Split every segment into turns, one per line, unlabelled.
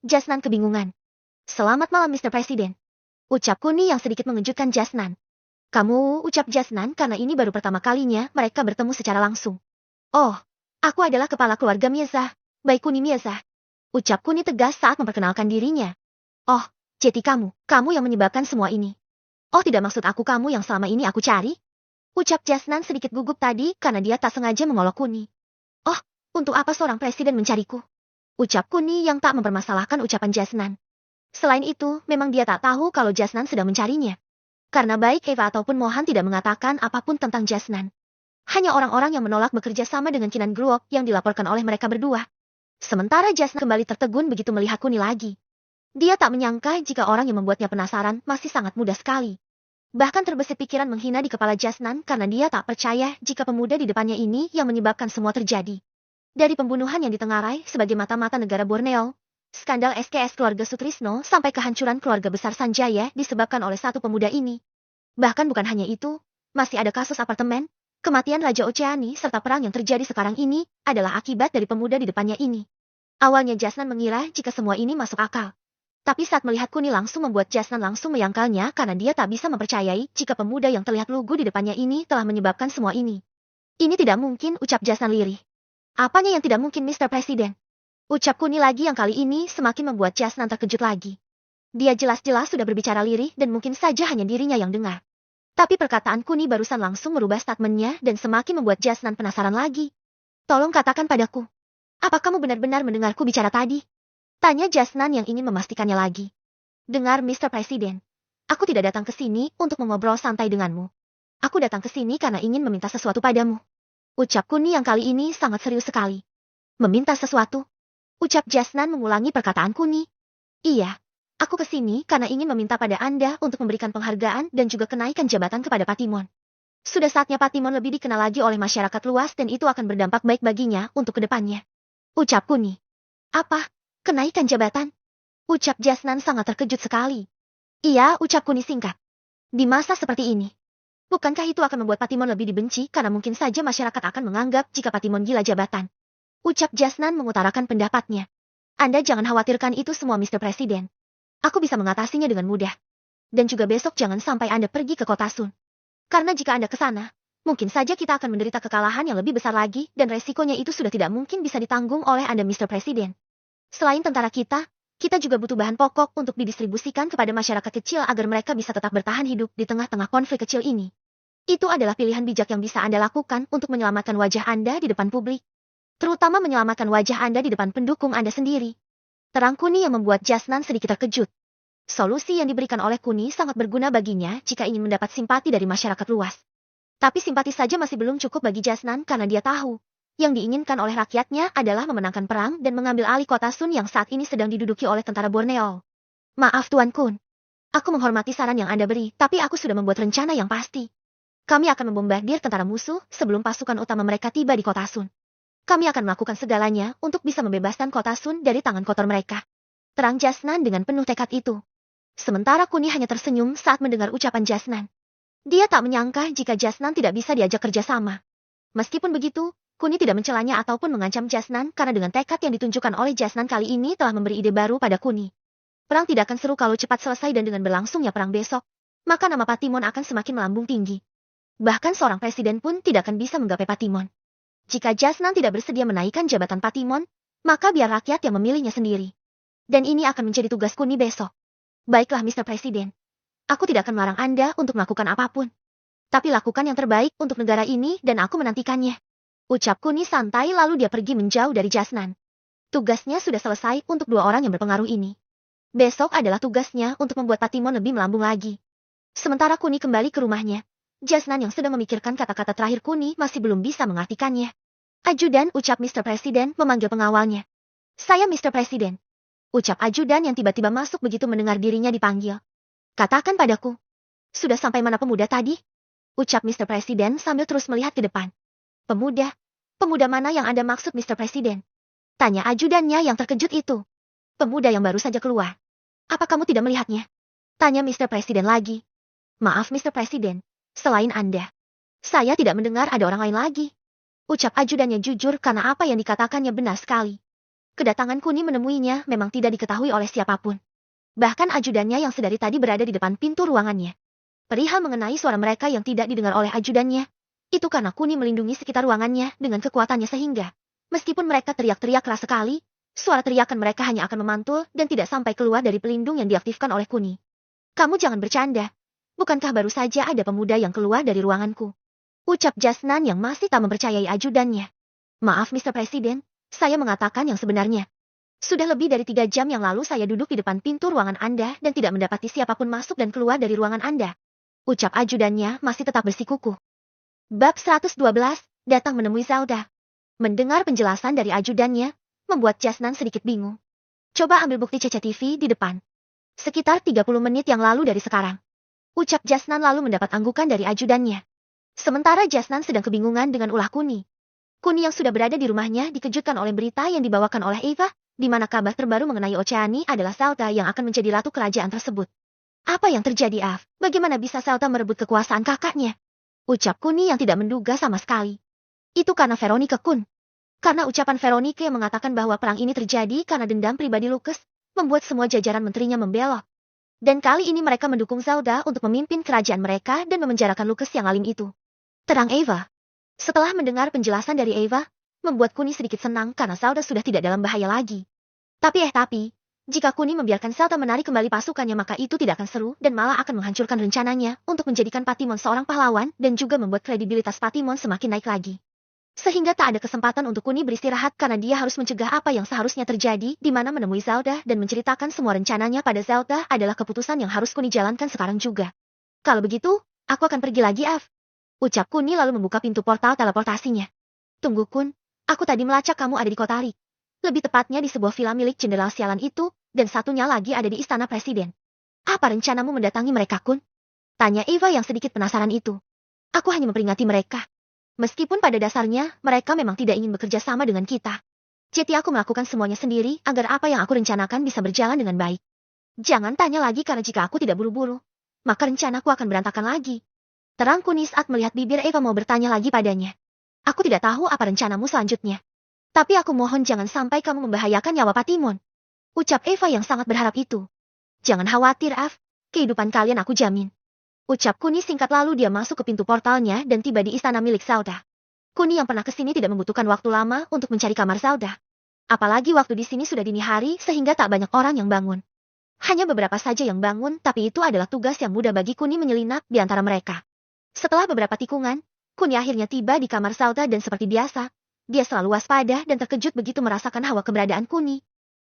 Jasnan kebingungan. Selamat malam Mr. Presiden. Ucap Kuni yang sedikit mengejutkan Jasnan. Kamu, ucap Jasnan karena ini baru pertama kalinya mereka bertemu secara langsung. Oh, aku adalah kepala keluarga Mieza. Baik Kuni Mieza. Ucap Kuni tegas saat memperkenalkan dirinya. Oh, jadi kamu yang menyebabkan semua ini. Oh tidak maksud aku kamu yang selama ini aku cari. Ucap Jasnan sedikit gugup tadi karena dia tak sengaja mengolok Kuni. Oh, untuk apa seorang presiden mencariku? Ucap Kuni yang tak mempermasalahkan ucapan Jasnan. Selain itu, memang dia tak tahu kalau Jasnan sedang mencarinya. Karena baik Eva ataupun Mohan tidak mengatakan apapun tentang Jasnan. Hanya orang-orang yang menolak bekerja sama dengan Kinan Gruok yang dilaporkan oleh mereka berdua. Sementara Jasnan kembali tertegun begitu melihat Kuni lagi. Dia tak menyangka jika orang yang membuatnya penasaran masih sangat mudah sekali. Bahkan terbesit pikiran menghina di kepala Jasnan karena dia tak percaya jika pemuda di depannya ini yang menyebabkan semua terjadi. Dari pembunuhan yang ditengarai sebagai mata-mata negara Borneo, skandal SKS keluarga Sutrisno sampai kehancuran keluarga besar Sanjaya disebabkan oleh satu pemuda ini. Bahkan bukan hanya itu, masih ada kasus apartemen, kematian Raja Oceani serta perang yang terjadi sekarang ini adalah akibat dari pemuda di depannya ini. Awalnya Jasnan mengira jika semua ini masuk akal. Tapi saat melihat Kuni langsung membuat Jasnan langsung menyangkalnya karena dia tak bisa mempercayai jika pemuda yang terlihat lugu di depannya ini telah menyebabkan semua ini. Ini tidak mungkin, ucap Jasnan lirih. Apanya yang tidak mungkin Mr. Presiden? Ucap Kuni lagi yang kali ini semakin membuat Jasnan terkejut lagi. Dia jelas-jelas sudah berbicara lirih dan mungkin saja hanya dirinya yang dengar. Tapi perkataan Kuni barusan langsung merubah statementnya dan semakin membuat Jasnan penasaran lagi. Tolong katakan padaku. Apa kamu benar-benar mendengarku bicara tadi? Tanya Jasnan yang ingin memastikannya lagi. Dengar Mr. Presiden. Aku tidak datang ke sini untuk mengobrol santai denganmu. Aku datang ke sini karena ingin meminta sesuatu padamu. Ucap Kuni yang kali ini sangat serius sekali. Meminta sesuatu? Ucap Jasnan mengulangi perkataan Kuni. Iya, aku ke sini karena ingin meminta pada Anda untuk memberikan penghargaan dan juga kenaikan jabatan kepada Patimon. Sudah saatnya Patimon lebih dikenal lagi oleh masyarakat luas dan itu akan berdampak baik baginya untuk kedepannya. Ucap Kuni. Apa? Kenaikan jabatan? Ucap Jasnan sangat terkejut sekali. Iya, ucap Kuni singkat. Di masa seperti ini. Bukankah itu akan membuat Patimon lebih dibenci karena mungkin saja masyarakat akan menganggap jika Patimon gila jabatan. Ucap Jasnan mengutarakan pendapatnya. Anda jangan khawatirkan itu semua Mr. Presiden. Aku bisa mengatasinya dengan mudah. Dan juga besok jangan sampai Anda pergi ke kota Sun. Karena jika Anda ke sana, mungkin saja kita akan menderita kekalahan yang lebih besar lagi dan resikonya itu sudah tidak mungkin bisa ditanggung oleh Anda Mr. Presiden. Selain tentara kita juga butuh bahan pokok untuk didistribusikan kepada masyarakat kecil agar mereka bisa tetap bertahan hidup di tengah-tengah konflik kecil ini. Itu adalah pilihan bijak yang bisa Anda lakukan untuk menyelamatkan wajah Anda di depan publik. Terutama menyelamatkan wajah Anda di depan pendukung Anda sendiri. Terang Kuni yang membuat Jasnan sedikit terkejut. Solusi yang diberikan oleh Kuni sangat berguna baginya jika ingin mendapat simpati dari masyarakat luas. Tapi simpati saja masih belum cukup bagi Jasnan karena dia tahu. Yang diinginkan oleh rakyatnya adalah memenangkan perang dan mengambil alih kota Sun yang saat ini sedang diduduki oleh tentara Borneo. Maaf Tuan Kun. Aku menghormati saran yang Anda beri, tapi aku sudah membuat rencana yang pasti. Kami akan membombardir tentara musuh sebelum pasukan utama mereka tiba di kota Sun. Kami akan melakukan segalanya untuk bisa membebaskan kota Sun dari tangan kotor mereka. Terang Jasnan dengan penuh tekad itu. Sementara Kuni hanya tersenyum saat mendengar ucapan Jasnan. Dia tak menyangka jika Jasnan tidak bisa diajak kerjasama. Meskipun begitu, Kuni tidak mencelanya ataupun mengancam Jasnan karena dengan tekad yang ditunjukkan oleh Jasnan kali ini telah memberi ide baru pada Kuni. Perang tidak akan seru kalau cepat selesai dan dengan berlangsungnya perang besok, maka nama Patimon akan semakin melambung tinggi. Bahkan seorang presiden pun tidak akan bisa menggapai Patimon. Jika Jasnan tidak bersedia menaikkan jabatan Patimon, maka biar rakyat yang memilihnya sendiri. Dan ini akan menjadi tugas Kuni besok. Baiklah Mr. Presiden. Aku tidak akan melarang Anda untuk melakukan apapun. Tapi lakukan yang terbaik untuk negara ini dan aku menantikannya. Ucap Kuni santai lalu dia pergi menjauh dari Jasnan. Tugasnya sudah selesai untuk dua orang yang berpengaruh ini. Besok adalah tugasnya untuk membuat Patimon lebih melambung lagi. Sementara Kuni kembali ke rumahnya, Jasnan yang sedang memikirkan kata-kata terakhir Kuni masih belum bisa mengartikannya. Ajudan, ucap Mr. Presiden memanggil pengawalnya. Saya Mr. Presiden. Ucap ajudan yang tiba-tiba masuk begitu mendengar dirinya dipanggil. Katakan padaku. Sudah sampai mana pemuda tadi? Ucap Mr. Presiden sambil terus melihat ke depan. Pemuda? Pemuda mana yang Anda maksud Mr. Presiden? Tanya ajudannya yang terkejut itu. Pemuda yang baru saja keluar. Apa kamu tidak melihatnya? Tanya Mr. Presiden lagi. Maaf Mr. Presiden, selain Anda. Saya tidak mendengar ada orang lain lagi. Ucap ajudannya jujur karena apa yang dikatakannya benar sekali. Kedatangan Kuni menemuinya memang tidak diketahui oleh siapapun. Bahkan ajudannya yang sedari tadi berada di depan pintu ruangannya. Perihal mengenai suara mereka yang tidak didengar oleh ajudannya, itu karena Kuni melindungi sekitar ruangannya dengan kekuatannya sehingga, meskipun mereka teriak-teriak keras sekali, suara teriakan mereka hanya akan memantul dan tidak sampai keluar dari pelindung yang diaktifkan oleh Kuni. Kamu jangan bercanda. Bukankah baru saja ada pemuda yang keluar dari ruanganku? Ucap Jasnan yang masih tak mempercayai ajudannya. Maaf Mr. Presiden, saya mengatakan yang sebenarnya. Sudah lebih dari 3 jam yang lalu saya duduk di depan pintu ruangan Anda dan tidak mendapati siapapun masuk dan keluar dari ruangan Anda. Ucap ajudannya masih tetap bersikukuh. Bab 112, datang menemui Zelda. Mendengar penjelasan dari ajudannya, membuat Jasnan sedikit bingung. Coba ambil bukti CCTV di depan. Sekitar 30 menit yang lalu dari sekarang. Ucap Jasnan lalu mendapat anggukan dari ajudannya. Sementara Jasnan sedang kebingungan dengan ulah Kuni. Kuni yang sudah berada di rumahnya dikejutkan oleh berita yang dibawakan oleh Eva, di mana kabar terbaru mengenai Oceani adalah Zelda yang akan menjadi ratu kerajaan tersebut. Apa yang terjadi, Av? Bagaimana bisa Zelda merebut kekuasaan kakaknya? Ucap Kuni yang tidak menduga sama sekali. Itu karena Veronica Kun. Karena ucapan Veronica yang mengatakan bahwa perang ini terjadi karena dendam pribadi Lucas, membuat semua jajaran menterinya membelot. Dan kali ini mereka mendukung Zelda untuk memimpin kerajaan mereka dan memenjarakan Lucas yang alim itu. Terang Eva. Setelah mendengar penjelasan dari Eva, membuat Kuni sedikit senang karena Zelda sudah tidak dalam bahaya lagi. Tapi, jika Kuni membiarkan Zelda menarik kembali pasukannya maka itu tidak akan seru dan malah akan menghancurkan rencananya untuk menjadikan Patimon seorang pahlawan dan juga membuat kredibilitas Patimon semakin naik lagi. Sehingga tak ada kesempatan untuk Kuni beristirahat karena dia harus mencegah apa yang seharusnya terjadi di mana menemui Zelda dan menceritakan semua rencananya pada Zelda adalah keputusan yang harus Kuni jalankan sekarang juga. Kalau begitu, aku akan pergi lagi, Av. Ucap Kuni lalu membuka pintu portal teleportasinya. Tunggu Kun, aku tadi melacak kamu ada di Kotari. Lebih tepatnya di sebuah villa milik jenderal sialan itu, dan satunya lagi ada di istana presiden. Apa rencanamu mendatangi mereka Kun? Tanya Eva yang sedikit penasaran itu. Aku hanya memperingati mereka. Meskipun pada dasarnya mereka memang tidak ingin bekerja sama dengan kita. Jadi aku melakukan semuanya sendiri agar apa yang aku rencanakan bisa berjalan dengan baik. Jangan tanya lagi karena jika aku tidak buru-buru, maka rencanaku akan berantakan lagi. Terang Kuni saat melihat bibir Eva mau bertanya lagi padanya. Aku tidak tahu apa rencanamu selanjutnya. Tapi aku mohon jangan sampai kamu membahayakan nyawa Patimon. Ucap Eva yang sangat berharap itu. Jangan khawatir, Av. Kehidupan kalian aku jamin. Ucap Kuni singkat lalu dia masuk ke pintu portalnya dan tiba di istana milik Zelda. Kuni yang pernah kesini tidak membutuhkan waktu lama untuk mencari kamar Zelda. Apalagi waktu di sini sudah dini hari sehingga tak banyak orang yang bangun. Hanya beberapa saja yang bangun tapi itu adalah tugas yang mudah bagi Kuni menyelinap di antara mereka. Setelah beberapa tikungan, Kuni akhirnya tiba di kamar Zelda dan seperti biasa, dia selalu waspada dan terkejut begitu merasakan hawa keberadaan Kuni.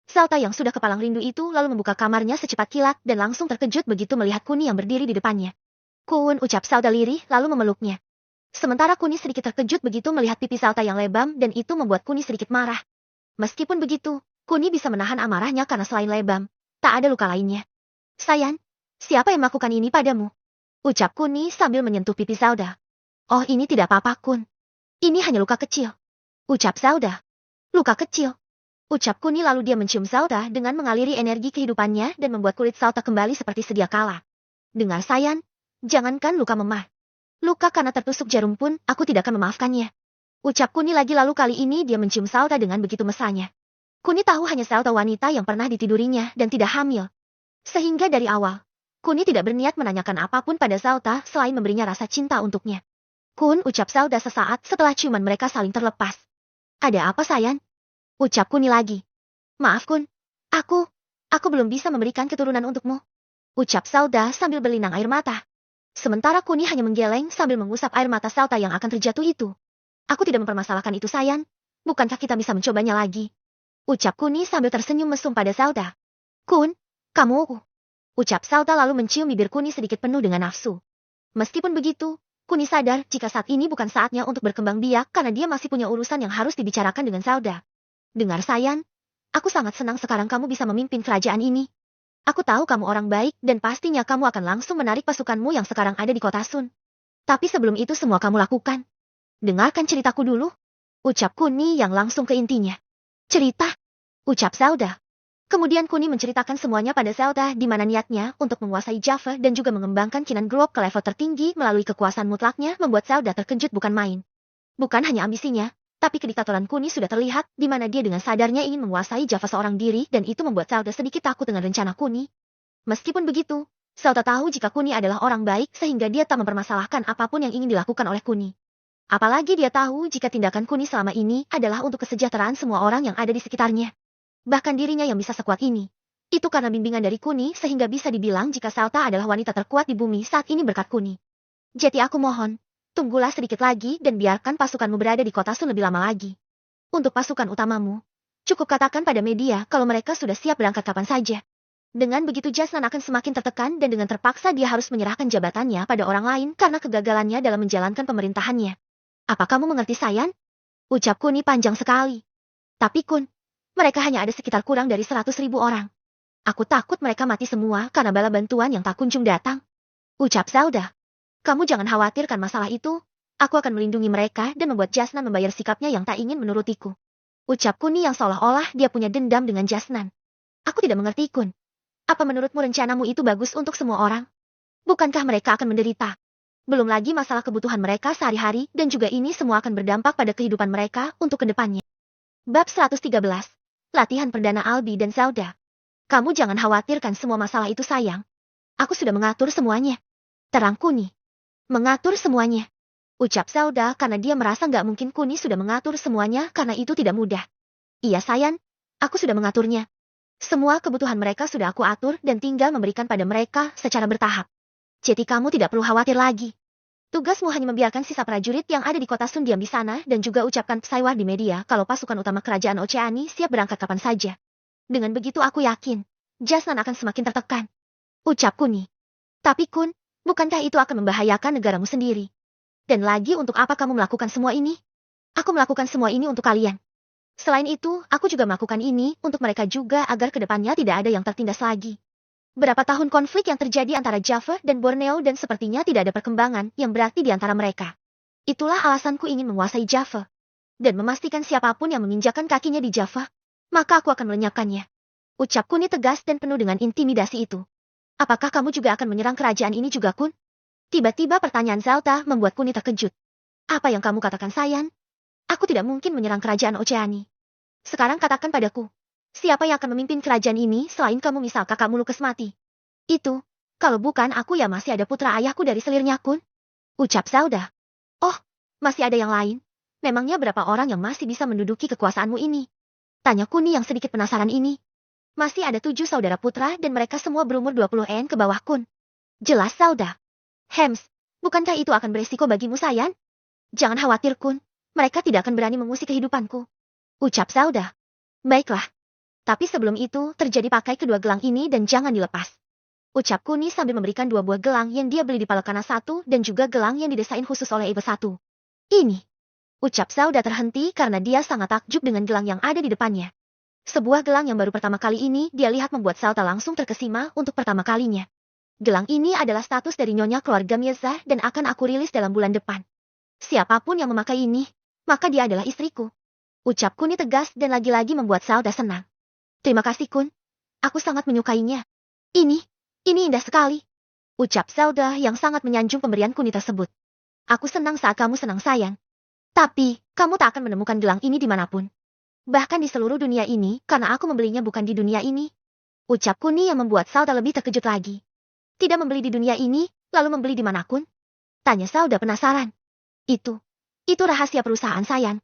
Zelda yang sudah kepalang rindu itu lalu membuka kamarnya secepat kilat dan langsung terkejut begitu melihat Kuni yang berdiri di depannya. Kun, ucap Zelda lirih lalu memeluknya. Sementara Kuni sedikit terkejut begitu melihat pipi Zelda yang lebam dan itu membuat Kuni sedikit marah. Meskipun begitu, Kuni bisa menahan amarahnya karena selain lebam, tak ada luka lainnya. Sayang, siapa yang melakukan ini padamu? Ucap Kuni sambil menyentuh pipi Zelda. Oh ini tidak apa-apa Kun. Ini hanya luka kecil. Ucap Zelda. Luka kecil. Ucap Kuni lalu dia mencium Zelda dengan mengaliri energi kehidupannya dan membuat kulit Zelda kembali seperti sedia kala. Dengar sayang, jangankan luka memar. Luka karena tertusuk jarum pun aku tidak akan memaafkannya. Ucap Kuni lagi lalu kali ini dia mencium Zelda dengan begitu mesranya. Kuni tahu hanya Zelda wanita yang pernah ditidurinya dan tidak hamil. Sehingga dari awal, Kuni tidak berniat menanyakan apapun pada Zelda selain memberinya rasa cinta untuknya. Kun, ucap Zelda sesaat setelah ciuman mereka saling terlepas. Ada apa sayang? Ucap Kuni lagi. Maaf Kun, aku belum bisa memberikan keturunan untukmu. Ucap Zelda sambil berlinang air mata. Sementara Kuni hanya menggeleng sambil mengusap air mata Zelda yang akan terjatuh itu. Aku tidak mempermasalahkan itu sayang, bukankah kita bisa mencobanya lagi? Ucap Kuni sambil tersenyum mesum pada Zelda. Kun, kamu... Ucap Zelda lalu mencium bibir Kuni sedikit penuh dengan nafsu. Meskipun begitu, Kuni sadar jika saat ini bukan saatnya untuk berkembang biak karena dia masih punya urusan yang harus dibicarakan dengan Zelda. Dengar sayang, aku sangat senang sekarang kamu bisa memimpin kerajaan ini. Aku tahu kamu orang baik dan pastinya kamu akan langsung menarik pasukanmu yang sekarang ada di kota Sun. Tapi sebelum itu semua kamu lakukan. Dengarkan ceritaku dulu. Ucap Kuni yang langsung ke intinya. Cerita? Ucap Zelda. Kemudian Kuni menceritakan semuanya pada Zelda di mana niatnya untuk menguasai Java dan juga mengembangkan Kinan Group ke level tertinggi melalui kekuasaan mutlaknya membuat Zelda terkejut bukan main. Bukan hanya ambisinya, Tapi kediktatoran Kuni sudah terlihat, di mana dia dengan sadarnya ingin menguasai Java seorang diri dan itu membuat Zelda sedikit takut dengan rencana Kuni. Meskipun begitu, Zelda tahu jika Kuni adalah orang baik sehingga dia tak mempermasalahkan apapun yang ingin dilakukan oleh Kuni. Apalagi dia tahu jika tindakan Kuni selama ini adalah untuk kesejahteraan semua orang yang ada di sekitarnya. Bahkan dirinya yang bisa sekuat ini. Itu karena bimbingan dari Kuni sehingga bisa dibilang jika Zelda adalah wanita terkuat di bumi saat ini berkat Kuni. Jadi aku mohon, tunggulah sedikit lagi dan biarkan pasukanmu berada di kota Sun lebih lama lagi. Untuk pasukan utamamu, cukup katakan pada media kalau mereka sudah siap berangkat kapan saja. Dengan begitu Jasnan akan semakin tertekan dan dengan terpaksa dia harus menyerahkan jabatannya pada orang lain karena kegagalannya dalam menjalankan pemerintahannya. Apa kamu mengerti, Sayan? Ucap Kuni panjang sekali. Tapi Kun, mereka hanya ada sekitar kurang dari 100.000 orang. Aku takut mereka mati semua karena bala bantuan yang tak kunjung datang. Ucap Zelda. Kamu jangan khawatirkan masalah itu. Aku akan melindungi mereka dan membuat Jasnan membayar sikapnya yang tak ingin menurutiku. Ucap Kuni yang seolah-olah dia punya dendam dengan Jasnan. Aku tidak mengerti, Kun. Apa menurutmu rencanamu itu bagus untuk semua orang? Bukankah mereka akan menderita? Belum lagi masalah kebutuhan mereka sehari-hari dan juga ini semua akan berdampak pada kehidupan mereka untuk kedepannya. Bab 113. Latihan perdana Albi dan Zelda. Kamu jangan khawatirkan semua masalah itu, sayang. Aku sudah mengatur semuanya. Terang Kuni. Mengatur semuanya. Ucap Zelda karena dia merasa nggak mungkin Kuni sudah mengatur semuanya karena itu tidak mudah. Iya, Sayan. Aku sudah mengaturnya. Semua kebutuhan mereka sudah aku atur dan tinggal memberikan pada mereka secara bertahap. Jadi kamu tidak perlu khawatir lagi. Tugasmu hanya membiarkan sisa prajurit yang ada di kota Sun diam di sana dan juga ucapkan Psywar di media kalau pasukan utama kerajaan Oceani siap berangkat kapan saja. Dengan begitu aku yakin, Jasnan akan semakin tertekan. Ucap Kuni. Tapi Kun, bukankah itu akan membahayakan negaramu sendiri? Dan lagi untuk apa kamu melakukan semua ini? Aku melakukan semua ini untuk kalian. Selain itu, aku juga melakukan ini untuk mereka juga agar kedepannya tidak ada yang tertindas lagi. Berapa tahun konflik yang terjadi antara Java dan Borneo dan sepertinya tidak ada perkembangan yang berarti di antara mereka. Itulah alasanku ingin menguasai Java. Dan memastikan siapapun yang menginjakan kakinya di Java, maka aku akan melenyapkannya. Ucap Kuni tegas dan penuh dengan intimidasi itu. Apakah kamu juga akan menyerang kerajaan ini juga, Kun? Tiba-tiba pertanyaan Zelda membuat Kuni terkejut. Apa yang kamu katakan, Sayan? Aku tidak mungkin menyerang kerajaan Oceani. Sekarang katakan padaku, siapa yang akan memimpin kerajaan ini selain kamu misal kakakmu Lukas mati? Itu, kalau bukan aku ya masih ada putra ayahku dari selirnya, Kun. Ucap Zelda. Oh, masih ada yang lain? Memangnya berapa orang yang masih bisa menduduki kekuasaanmu ini? Tanya Kuni yang sedikit penasaran ini. Masih ada 7 saudara putra dan mereka semua berumur 20 ke bawah, Kun. Jelas, Zelda. Hems, bukankah itu akan beresiko bagimu, Sayan? Jangan khawatir, Kun. Mereka tidak akan berani mengusik kehidupanku. Ucap Zelda. Baiklah. Tapi sebelum itu, terjadi pakai kedua gelang ini dan jangan dilepas. Ucap Kuni sambil memberikan 2 buah gelang yang dia beli di Palekana 1 dan juga gelang yang didesain khusus oleh Eva 1. Ini. Ucap Zelda terhenti karena dia sangat takjub dengan gelang yang ada di depannya. Sebuah gelang yang baru pertama kali ini dia lihat membuat Zelda langsung terkesima untuk pertama kalinya. Gelang ini adalah status dari nyonya keluarga Mirza dan akan aku rilis dalam bulan depan. Siapapun yang memakai ini, maka dia adalah istriku. Ucap Kuni tegas dan lagi-lagi membuat Zelda senang. Terima kasih, Kun. Aku sangat menyukainya. Ini indah sekali. Ucap Zelda yang sangat menyanjung pemberian Kuni tersebut. Aku senang saat kamu senang, sayang. Tapi, kamu tak akan menemukan gelang ini dimanapun. Bahkan di seluruh dunia ini, karena aku membelinya bukan di dunia ini. Ucap Kuni yang membuat Zelda lebih terkejut lagi. Tidak membeli di dunia ini, lalu membeli di mana, Kun? Tanya Zelda penasaran. Itu rahasia perusahaan, sayang.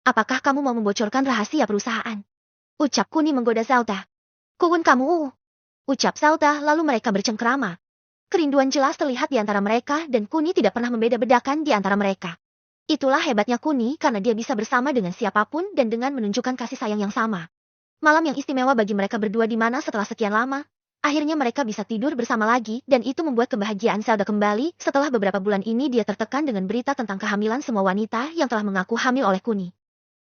Apakah kamu mau membocorkan rahasia perusahaan? Ucap Kuni menggoda Zelda. Kun kamu. Ucap Zelda lalu mereka bercengkerama. Kerinduan jelas terlihat di antara mereka dan Kuni tidak pernah membeda-bedakan di antara mereka. Itulah hebatnya Kuni karena dia bisa bersama dengan siapapun dan dengan menunjukkan kasih sayang yang sama. Malam yang istimewa bagi mereka berdua di mana setelah sekian lama, akhirnya mereka bisa tidur bersama lagi dan itu membuat kebahagiaan Zelda kembali setelah beberapa bulan ini dia tertekan dengan berita tentang kehamilan semua wanita yang telah mengaku hamil oleh Kuni.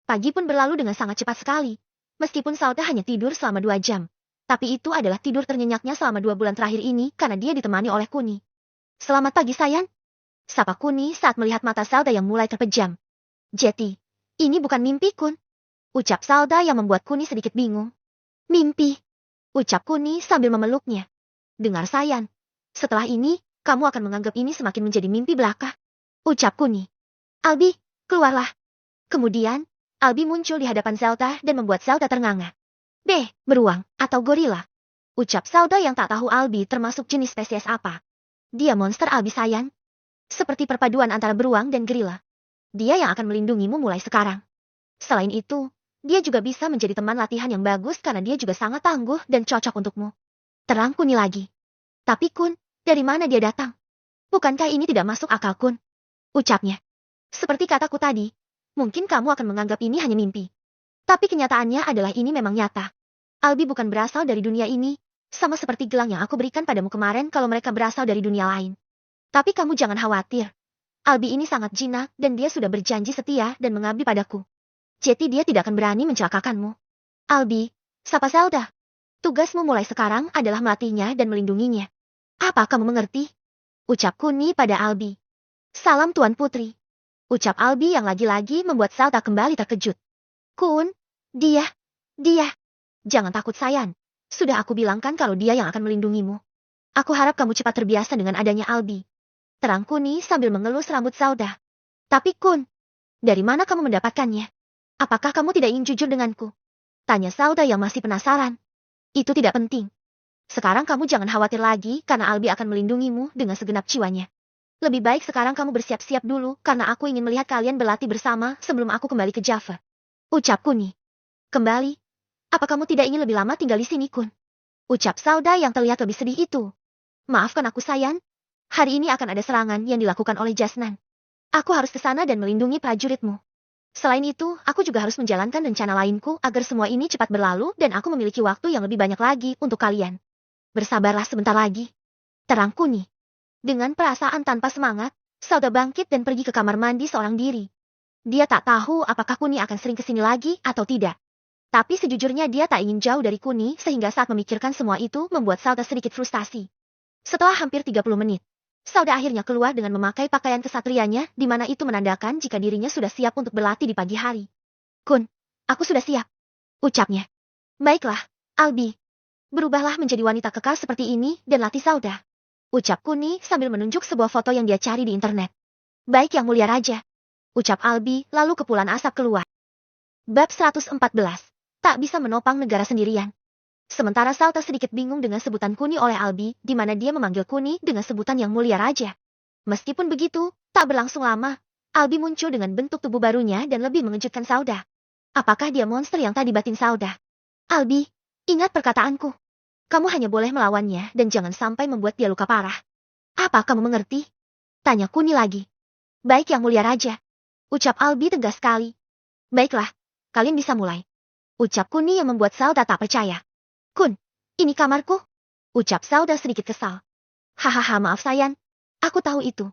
Pagi pun berlalu dengan sangat cepat sekali. Meskipun Zelda hanya tidur selama 2 jam. Tapi itu adalah tidur ternyenyaknya selama 2 bulan terakhir ini karena dia ditemani oleh Kuni. Selamat pagi, Sayan. Sapa Kuni saat melihat mata Zelda yang mulai terpejam. Jeti, ini bukan mimpi, Kun. Ucap Zelda yang membuat Kuni sedikit bingung. Mimpi. Ucap Kuni sambil memeluknya. Dengar, Sayan. Setelah ini, kamu akan menganggap ini semakin menjadi mimpi belaka. Ucap Kuni. Albi, keluarlah. Kemudian, Albi muncul di hadapan Zelda dan membuat Zelda ternganga. Beruang, atau gorila. Ucap Zelda yang tak tahu Albi termasuk jenis spesies apa. Dia monster Albi sayang. Seperti perpaduan antara beruang dan gorila. Dia yang akan melindungimu mulai sekarang. Selain itu, dia juga bisa menjadi teman latihan yang bagus karena dia juga sangat tangguh dan cocok untukmu. Terang Kuni lagi. Tapi Kun, dari mana dia datang? Bukankah ini tidak masuk akal Kun? Ucapnya. Seperti kataku tadi, mungkin kamu akan menganggap ini hanya mimpi. Tapi kenyataannya adalah ini memang nyata. Albi bukan berasal dari dunia ini, sama seperti gelang yang aku berikan padamu kemarin kalau mereka berasal dari dunia lain. Tapi kamu jangan khawatir. Albi ini sangat jinak dan dia sudah berjanji setia dan mengabdi padaku. Jadi dia tidak akan berani mencelakakanmu. Albi, sapa Zelda. Tugasmu mulai sekarang adalah melatihnya dan melindunginya. Apa kamu mengerti? Ucap Kuni pada Albi. Salam Tuan Putri. Ucap Albi yang lagi-lagi membuat Zelda kembali terkejut. Kun, dia. Jangan takut sayang. Sudah aku bilangkan kalau dia yang akan melindungimu. Aku harap kamu cepat terbiasa dengan adanya Albi. Terang Kuni sambil mengelus rambut Zelda. Tapi Kun, dari mana kamu mendapatkannya? Apakah kamu tidak ingin jujur denganku? Tanya Zelda yang masih penasaran. Itu tidak penting. Sekarang kamu jangan khawatir lagi karena Albi akan melindungimu dengan segenap jiwanya. Lebih baik sekarang kamu bersiap-siap dulu karena aku ingin melihat kalian berlatih bersama sebelum aku kembali ke Java. Ucap Kuni. Kembali? Apa kamu tidak ingin lebih lama tinggal di sini, Kun? Ucap Zelda yang terlihat lebih sedih itu. Maafkan aku sayang. Hari ini akan ada serangan yang dilakukan oleh Jasnan. Aku harus ke sana dan melindungi prajuritmu. Selain itu, aku juga harus menjalankan rencana lainku agar semua ini cepat berlalu dan aku memiliki waktu yang lebih banyak lagi untuk kalian. Bersabarlah sebentar lagi. Terang Kuni. Dengan perasaan tanpa semangat, Zelda bangkit dan pergi ke kamar mandi seorang diri. Dia tak tahu apakah Kuni akan sering kesini lagi atau tidak. Tapi sejujurnya dia tak ingin jauh dari Kuni sehingga saat memikirkan semua itu membuat Zelda sedikit frustasi. Setelah hampir 30 menit, Zelda akhirnya keluar dengan memakai pakaian kesatrianya di mana itu menandakan jika dirinya sudah siap untuk berlatih di pagi hari. Kun, aku sudah siap. Ucapnya. Baiklah, Albi. Berubahlah menjadi wanita kekal seperti ini dan latih Zelda. Ucap Kuni sambil menunjuk sebuah foto yang dia cari di internet. Baik yang mulia raja. Ucap Albi lalu kepulan asap keluar. Bab 114. Tak bisa menopang negara sendirian. Sementara Zelda sedikit bingung dengan sebutan Kuni oleh Albi, di mana dia memanggil Kuni dengan sebutan yang mulia raja. Meskipun begitu, tak berlangsung lama, Albi muncul dengan bentuk tubuh barunya dan lebih mengejutkan Zelda. Apakah dia monster yang tadi batin Zelda? Albi, ingat perkataanku. Kamu hanya boleh melawannya dan jangan sampai membuat dia luka parah. Apa kamu mengerti? Tanya Kuni lagi. Baik yang mulia raja. Ucap Albi tegas sekali. Baiklah, kalian bisa mulai. Ucap Kuni yang membuat Zelda tak percaya. Kun, ini kamarku? Ucap Zelda sedikit kesal. Hahaha maaf sayang, aku tahu itu.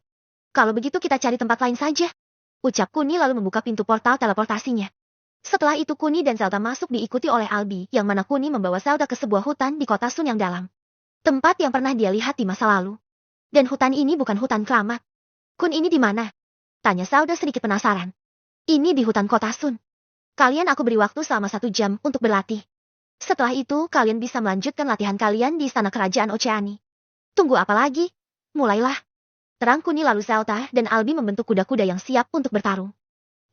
Kalau begitu kita cari tempat lain saja. Ucap Kuni lalu membuka pintu portal teleportasinya. Setelah itu Kuni dan Zelda masuk diikuti oleh Albi yang mana Kuni membawa Zelda ke sebuah hutan di kota Sun yang dalam. Tempat yang pernah dia lihat di masa lalu. Dan hutan ini bukan hutan keramat. Kun ini di mana? Tanya Zelda sedikit penasaran. Ini di hutan kota Sun. Kalian aku beri waktu selama 1 jam untuk berlatih. Setelah itu, kalian bisa melanjutkan latihan kalian di istana kerajaan Oceani. Tunggu apa lagi? Mulailah. Terang Kuni lalu Zelda dan Albi membentuk kuda-kuda yang siap untuk bertarung.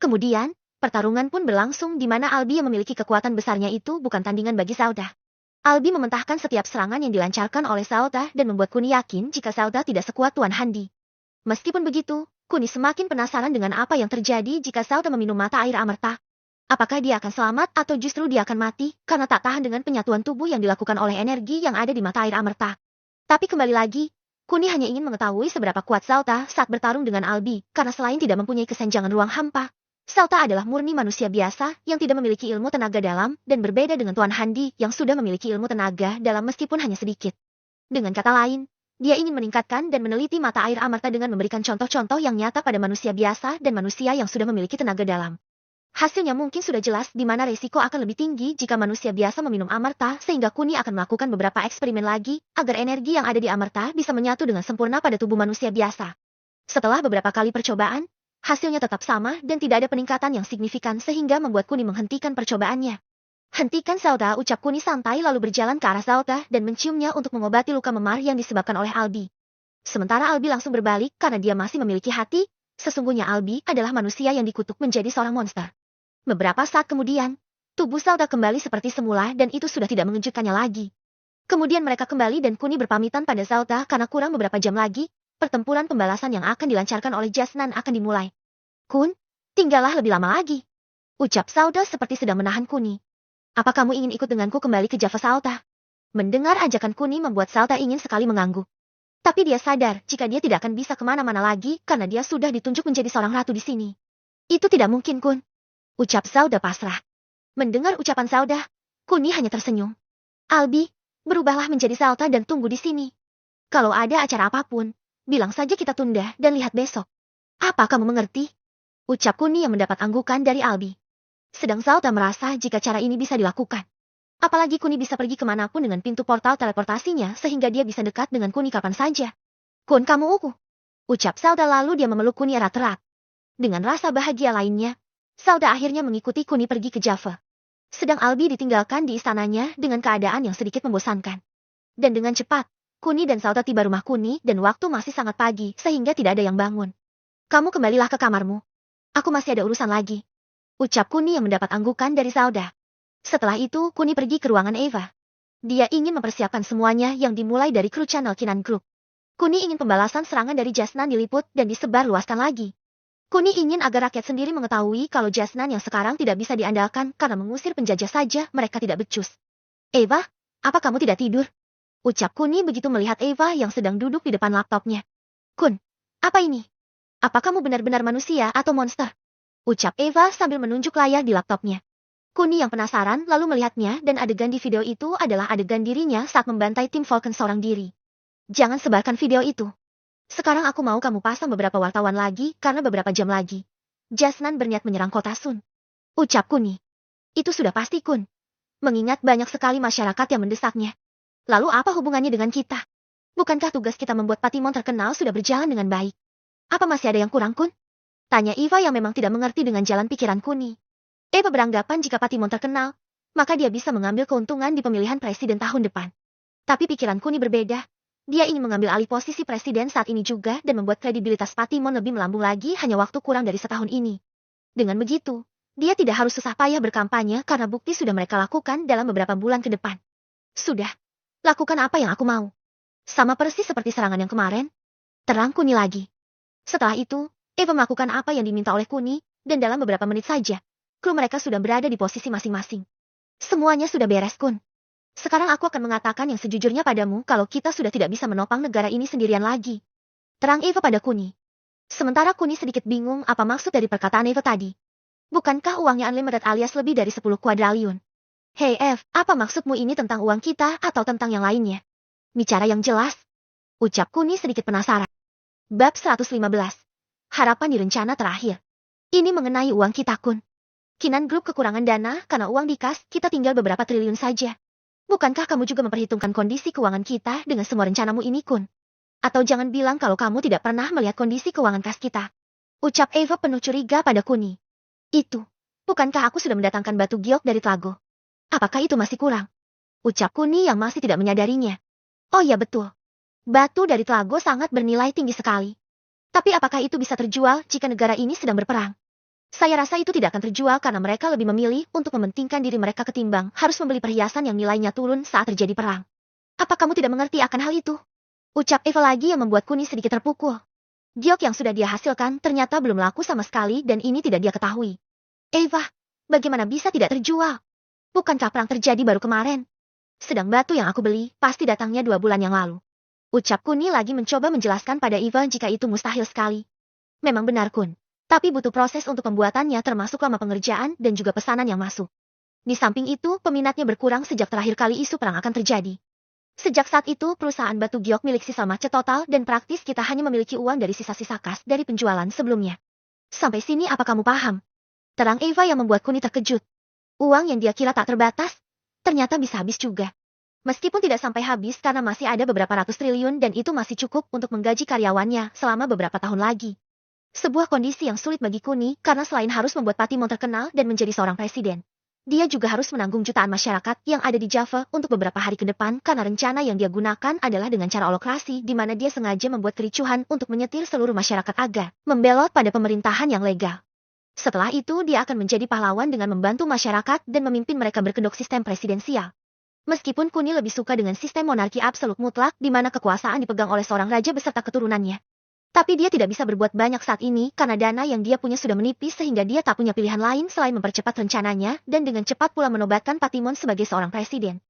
Kemudian, pertarungan pun berlangsung di mana Albi yang memiliki kekuatan besarnya itu bukan tandingan bagi Zelda. Albi mementahkan setiap serangan yang dilancarkan oleh Zelda dan membuat Kuni yakin jika Zelda tidak sekuat Tuan Handi. Meskipun begitu, Kuni semakin penasaran dengan apa yang terjadi jika Zelda meminum mata air amerta. Apakah dia akan selamat atau justru dia akan mati karena tak tahan dengan penyatuan tubuh yang dilakukan oleh energi yang ada di mata air amerta. Tapi kembali lagi, Kuni hanya ingin mengetahui seberapa kuat Zelda saat bertarung dengan Albi karena selain tidak mempunyai kesenjangan ruang hampa, Zelda adalah murni manusia biasa yang tidak memiliki ilmu tenaga dalam dan berbeda dengan Tuan Handi yang sudah memiliki ilmu tenaga dalam meskipun hanya sedikit. Dengan kata lain, dia ingin meningkatkan dan meneliti mata air amerta dengan memberikan contoh-contoh yang nyata pada manusia biasa dan manusia yang sudah memiliki tenaga dalam. Hasilnya mungkin sudah jelas di mana resiko akan lebih tinggi jika manusia biasa meminum amerta sehingga Kuni akan melakukan beberapa eksperimen lagi agar energi yang ada di amerta bisa menyatu dengan sempurna pada tubuh manusia biasa. Setelah beberapa kali percobaan, hasilnya tetap sama dan tidak ada peningkatan yang signifikan sehingga membuat Kuni menghentikan percobaannya. Hentikan Zelda, ucap Kuni santai lalu berjalan ke arah Zelda dan menciumnya untuk mengobati luka memar yang disebabkan oleh Albi. Sementara Albi langsung berbalik karena dia masih memiliki hati, sesungguhnya Albi adalah manusia yang dikutuk menjadi seorang monster. Beberapa saat kemudian, tubuh Zelda kembali seperti semula dan itu sudah tidak mengejutkannya lagi. Kemudian mereka kembali dan Kuni berpamitan pada Zelda karena kurang beberapa jam lagi, pertempuran pembalasan yang akan dilancarkan oleh Jasnan akan dimulai. Kun, tinggallah lebih lama lagi. Ucap Zelda seperti sedang menahan Kuni. Apa kamu ingin ikut denganku kembali ke Java Zelda? Mendengar ajakan Kuni membuat Zelda ingin sekali mengangguk. Tapi dia sadar jika dia tidak akan bisa kemana-mana lagi karena dia sudah ditunjuk menjadi seorang ratu di sini. Itu tidak mungkin, Kun. Ucap Zelda pasrah. Mendengar ucapan Zelda, Kuni hanya tersenyum. Albi, berubahlah menjadi Zelda dan tunggu di sini. Kalau ada acara apapun, bilang saja kita tunda dan lihat besok. Apa kamu mengerti? Ucap Kuni yang mendapat anggukan dari Albi. Sedang Zelda merasa jika cara ini bisa dilakukan. Apalagi Kuni bisa pergi kemanapun dengan pintu portal teleportasinya sehingga dia bisa dekat dengan Kuni kapan saja. Kun kamu uku. Ucap Zelda lalu dia memeluk Kuni erat-erat. Dengan rasa bahagia lainnya, Zelda akhirnya mengikuti Kuni pergi ke Java. Sedang Albi ditinggalkan di istananya dengan keadaan yang sedikit membosankan. Dan dengan cepat, Kuni dan Zelda tiba rumah Kuni dan waktu masih sangat pagi sehingga tidak ada yang bangun. Kamu kembalilah ke kamarmu. Aku masih ada urusan lagi. Ucap Kuni yang mendapat anggukan dari Zelda. Setelah itu Kuni pergi ke ruangan Eva. Dia ingin mempersiapkan semuanya yang dimulai dari kru channel Kinan Group. Kuni ingin pembalasan serangan dari Jasnan diliput dan disebar luaskan lagi. Kuni ingin agar rakyat sendiri mengetahui kalau Jasnan yang sekarang tidak bisa diandalkan karena mengusir penjajah saja mereka tidak becus. Eva, apa kamu tidak tidur? Ucap Kuni begitu melihat Eva yang sedang duduk di depan laptopnya. Kun, apa ini? Apa kamu benar-benar manusia atau monster? Ucap Eva sambil menunjuk layar di laptopnya. Kuni yang penasaran lalu melihatnya dan adegan di video itu adalah adegan dirinya saat membantai tim Falcon seorang diri. Jangan sebarkan video itu. Sekarang aku mau kamu pasang beberapa wartawan lagi karena beberapa jam lagi Jasnan berniat menyerang kota Sun. Ucap Kuni. Itu sudah pasti Kun. Mengingat banyak sekali masyarakat yang mendesaknya. Lalu apa hubungannya dengan kita? Bukankah tugas kita membuat Patimon terkenal sudah berjalan dengan baik? Apa masih ada yang kurang Kun? Tanya Eva yang memang tidak mengerti dengan jalan pikiran Kuni. Eva beranggapan jika Patimon terkenal, maka dia bisa mengambil keuntungan di pemilihan presiden tahun depan. Tapi pikiran Kuni berbeda. Dia ingin mengambil alih posisi presiden saat ini juga dan membuat kredibilitas Patimon lebih melambung lagi hanya waktu kurang dari setahun ini. Dengan begitu, dia tidak harus susah payah berkampanye karena bukti sudah mereka lakukan dalam beberapa bulan ke depan. Sudah, lakukan apa yang aku mau. Sama persis seperti serangan yang kemarin. Terang Kuni lagi. Setelah itu, Eva melakukan apa yang diminta oleh Kuni, dan dalam beberapa menit saja, kru mereka sudah berada di posisi masing-masing. Semuanya sudah beres Kun. Sekarang aku akan mengatakan yang sejujurnya padamu kalau kita sudah tidak bisa menopang negara ini sendirian lagi. Terang Eva pada Kuni. Sementara Kuni sedikit bingung apa maksud dari perkataan Eva tadi. Bukankah uangnya unlimited alias lebih dari 10 kuadriliun? Hei Eve, apa maksudmu ini tentang uang kita atau tentang yang lainnya? Bicara yang jelas. Ucap Kuni sedikit penasaran. Bab 115. Harapan di rencana terakhir. Ini mengenai uang kita Kun. Kinan Group kekurangan dana karena uang di kas kita tinggal beberapa triliun saja. Bukankah kamu juga memperhitungkan kondisi keuangan kita dengan semua rencanamu ini, Kun? Atau jangan bilang kalau kamu tidak pernah melihat kondisi keuangan kas kita. Ucap Eva penuh curiga pada Kuni. Itu, bukankah aku sudah mendatangkan batu giok dari Tlago? Apakah itu masih kurang? Ucap Kuni yang masih tidak menyadarinya. Oh ya betul. Batu dari Tlago sangat bernilai tinggi sekali. Tapi apakah itu bisa terjual jika negara ini sedang berperang? Saya rasa itu tidak akan terjual karena mereka lebih memilih untuk mementingkan diri mereka ketimbang harus membeli perhiasan yang nilainya turun saat terjadi perang. Apa kamu tidak mengerti akan hal itu? Ucap Eva lagi yang membuat Kuni sedikit terpukul. Giok yang sudah dia hasilkan ternyata belum laku sama sekali dan ini tidak dia ketahui. Eva, bagaimana bisa tidak terjual? Bukankah perang terjadi baru kemarin? Sedang batu yang aku beli pasti datangnya 2 bulan yang lalu. Ucap Kuni lagi mencoba menjelaskan pada Eva jika itu mustahil sekali. Memang benar Kun. Tapi butuh proses untuk pembuatannya termasuk lama pengerjaan dan juga pesanan yang masuk. Di samping itu, peminatnya berkurang sejak terakhir kali isu perang akan terjadi. Sejak saat itu, perusahaan batu giok milik sisa macet total dan praktis kita hanya memiliki uang dari sisa-sisa kas dari penjualan sebelumnya. Sampai sini apa kamu paham? Terang Eva yang membuat Kuni terkejut. Uang yang dia kira tak terbatas, ternyata bisa habis juga. Meskipun tidak sampai habis karena masih ada beberapa ratus triliun dan itu masih cukup untuk menggaji karyawannya selama beberapa tahun lagi. Sebuah kondisi yang sulit bagi Kuni karena selain harus membuat Patimon terkenal dan menjadi seorang presiden, dia juga harus menanggung jutaan masyarakat yang ada di Java untuk beberapa hari ke depan karena rencana yang dia gunakan adalah dengan cara holokrasi di mana dia sengaja membuat kericuhan untuk menyetir seluruh masyarakat agar membelot pada pemerintahan yang legal. Setelah itu dia akan menjadi pahlawan dengan membantu masyarakat dan memimpin mereka berkedok sistem presidensial. Meskipun Kuni lebih suka dengan sistem monarki absolut mutlak di mana kekuasaan dipegang oleh seorang raja beserta keturunannya. Tapi dia tidak bisa berbuat banyak saat ini karena dana yang dia punya sudah menipis sehingga dia tak punya pilihan lain selain mempercepat rencananya dan dengan cepat pula menobatkan Patimon sebagai seorang presiden.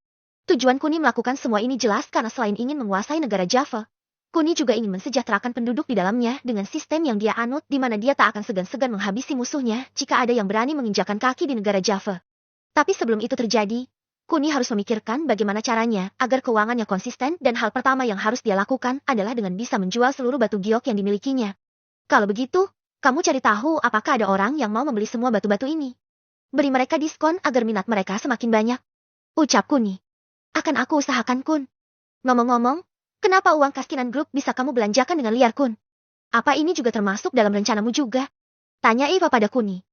Tujuan Kuni melakukan semua ini jelas karena selain ingin menguasai negara Java, Kuni juga ingin mensejahterakan penduduk di dalamnya dengan sistem yang dia anut di mana dia tak akan segan-segan menghabisi musuhnya jika ada yang berani menginjakan kaki di negara Java. Tapi sebelum itu terjadi, Kuni harus memikirkan bagaimana caranya agar keuangannya konsisten dan hal pertama yang harus dia lakukan adalah dengan bisa menjual seluruh batu giok yang dimilikinya. Kalau begitu, kamu cari tahu apakah ada orang yang mau membeli semua batu-batu ini. Beri mereka diskon agar minat mereka semakin banyak. Ucap Kuni. Akan aku usahakan, Kun. Ngomong-ngomong, kenapa uang Kaskinan Group bisa kamu belanjakan dengan liar, Kun? Apa ini juga termasuk dalam rencanamu juga? Tanya Eva pada Kuni.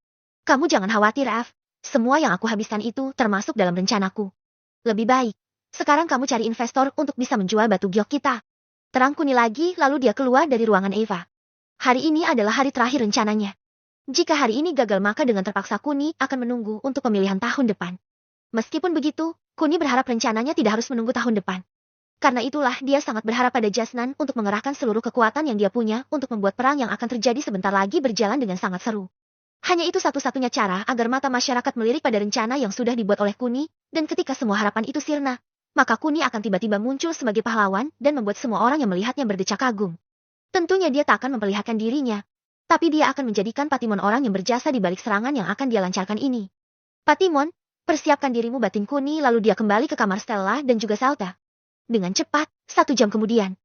Kamu jangan khawatir, F. Semua yang aku habiskan itu termasuk dalam rencanaku. Lebih baik, sekarang kamu cari investor untuk bisa menjual batu giok kita. Terang Kuni lagi lalu dia keluar dari ruangan Eva. Hari ini adalah hari terakhir rencananya. Jika hari ini gagal maka dengan terpaksa Kuni akan menunggu untuk pemilihan tahun depan. Meskipun begitu, Kuni berharap rencananya tidak harus menunggu tahun depan. Karena itulah dia sangat berharap pada Jasnan untuk mengerahkan seluruh kekuatan yang dia punya untuk membuat perang yang akan terjadi sebentar lagi berjalan dengan sangat seru. Hanya itu satu-satunya cara agar mata masyarakat melirik pada rencana yang sudah dibuat oleh Kuni, dan ketika semua harapan itu sirna, maka Kuni akan tiba-tiba muncul sebagai pahlawan dan membuat semua orang yang melihatnya berdecak kagum. Tentunya dia tak akan memperlihatkan dirinya, tapi dia akan menjadikan Patimon orang yang berjasa di balik serangan yang akan dia lancarkan ini. Patimon, persiapkan dirimu, batin Kuni lalu dia kembali ke kamar Stella dan juga Salta. Dengan cepat, 1 jam kemudian,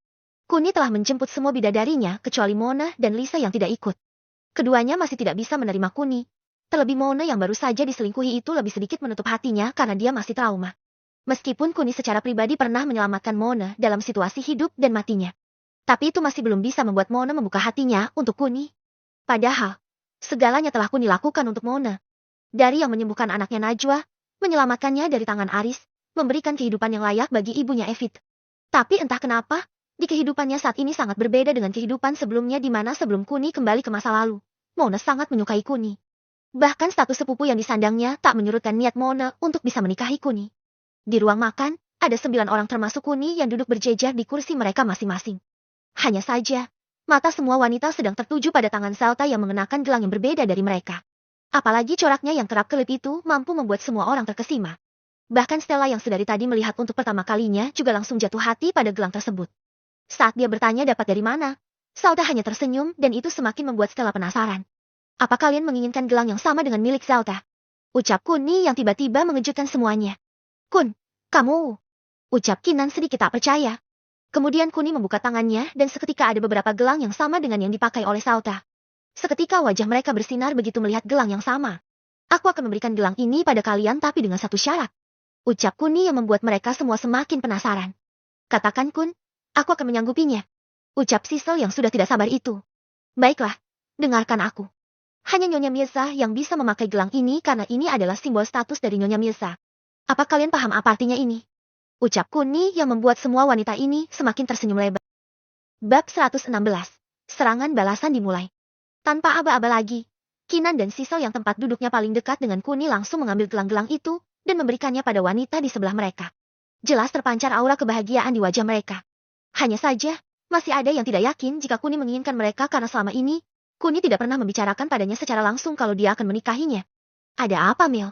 Kuni telah menjemput semua bidadarinya kecuali Mona dan Lisa yang tidak ikut. Keduanya masih tidak bisa menerima Kuni. Terlebih Mona yang baru saja diselingkuhi itu lebih sedikit menutup hatinya karena dia masih trauma. Meskipun Kuni secara pribadi pernah menyelamatkan Mona dalam situasi hidup dan matinya. Tapi itu masih belum bisa membuat Mona membuka hatinya untuk Kuni. Padahal, segalanya telah Kuni lakukan untuk Mona. Dari yang menyembuhkan anaknya Najwa, menyelamatkannya dari tangan Aris, memberikan kehidupan yang layak bagi ibunya Evit. Tapi entah kenapa, di kehidupannya saat ini sangat berbeda dengan kehidupan sebelumnya di mana sebelum Kuni kembali ke masa lalu. Mona sangat menyukai Kuni. Bahkan status sepupu yang disandangnya tak menyurutkan niat Mona untuk bisa menikahi Kuni. Di ruang makan, ada 9 orang termasuk Kuni yang duduk berjejer di kursi mereka masing-masing. Hanya saja, mata semua wanita sedang tertuju pada tangan Salta yang mengenakan gelang yang berbeda dari mereka. Apalagi coraknya yang kerap-kelip itu mampu membuat semua orang terkesima. Bahkan Stella yang sedari tadi melihat untuk pertama kalinya juga langsung jatuh hati pada gelang tersebut. Saat dia bertanya dapat dari mana, Salta hanya tersenyum dan itu semakin membuat Stella penasaran. Apa kalian menginginkan gelang yang sama dengan milik Salta? Ucap Kuni yang tiba-tiba mengejutkan semuanya. Kun, kamu... Ucap Kinan sedikit tak percaya. Kemudian Kuni membuka tangannya dan seketika ada beberapa gelang yang sama dengan yang dipakai oleh Salta. Seketika wajah mereka bersinar begitu melihat gelang yang sama. Aku akan memberikan gelang ini pada kalian tapi dengan satu syarat. Ucap Kuni yang membuat mereka semua semakin penasaran. Katakan Kun. Aku akan menyanggupinya. Ucap Sisel yang sudah tidak sabar itu. Baiklah, dengarkan aku. Hanya Nyonya Mirza yang bisa memakai gelang ini karena ini adalah simbol status dari Nyonya Mirza. Apa kalian paham apa artinya ini? Ucap Kuni yang membuat semua wanita ini semakin tersenyum lebar. Bab 116. Serangan balasan dimulai. Tanpa aba-aba lagi, Kinan dan Sisel yang tempat duduknya paling dekat dengan Kuni langsung mengambil gelang-gelang itu dan memberikannya pada wanita di sebelah mereka. Jelas terpancar aura kebahagiaan di wajah mereka. Hanya saja, masih ada yang tidak yakin jika Kuni menginginkan mereka karena selama ini, Kuni tidak pernah membicarakan padanya secara langsung kalau dia akan menikahinya. Ada apa, Mel?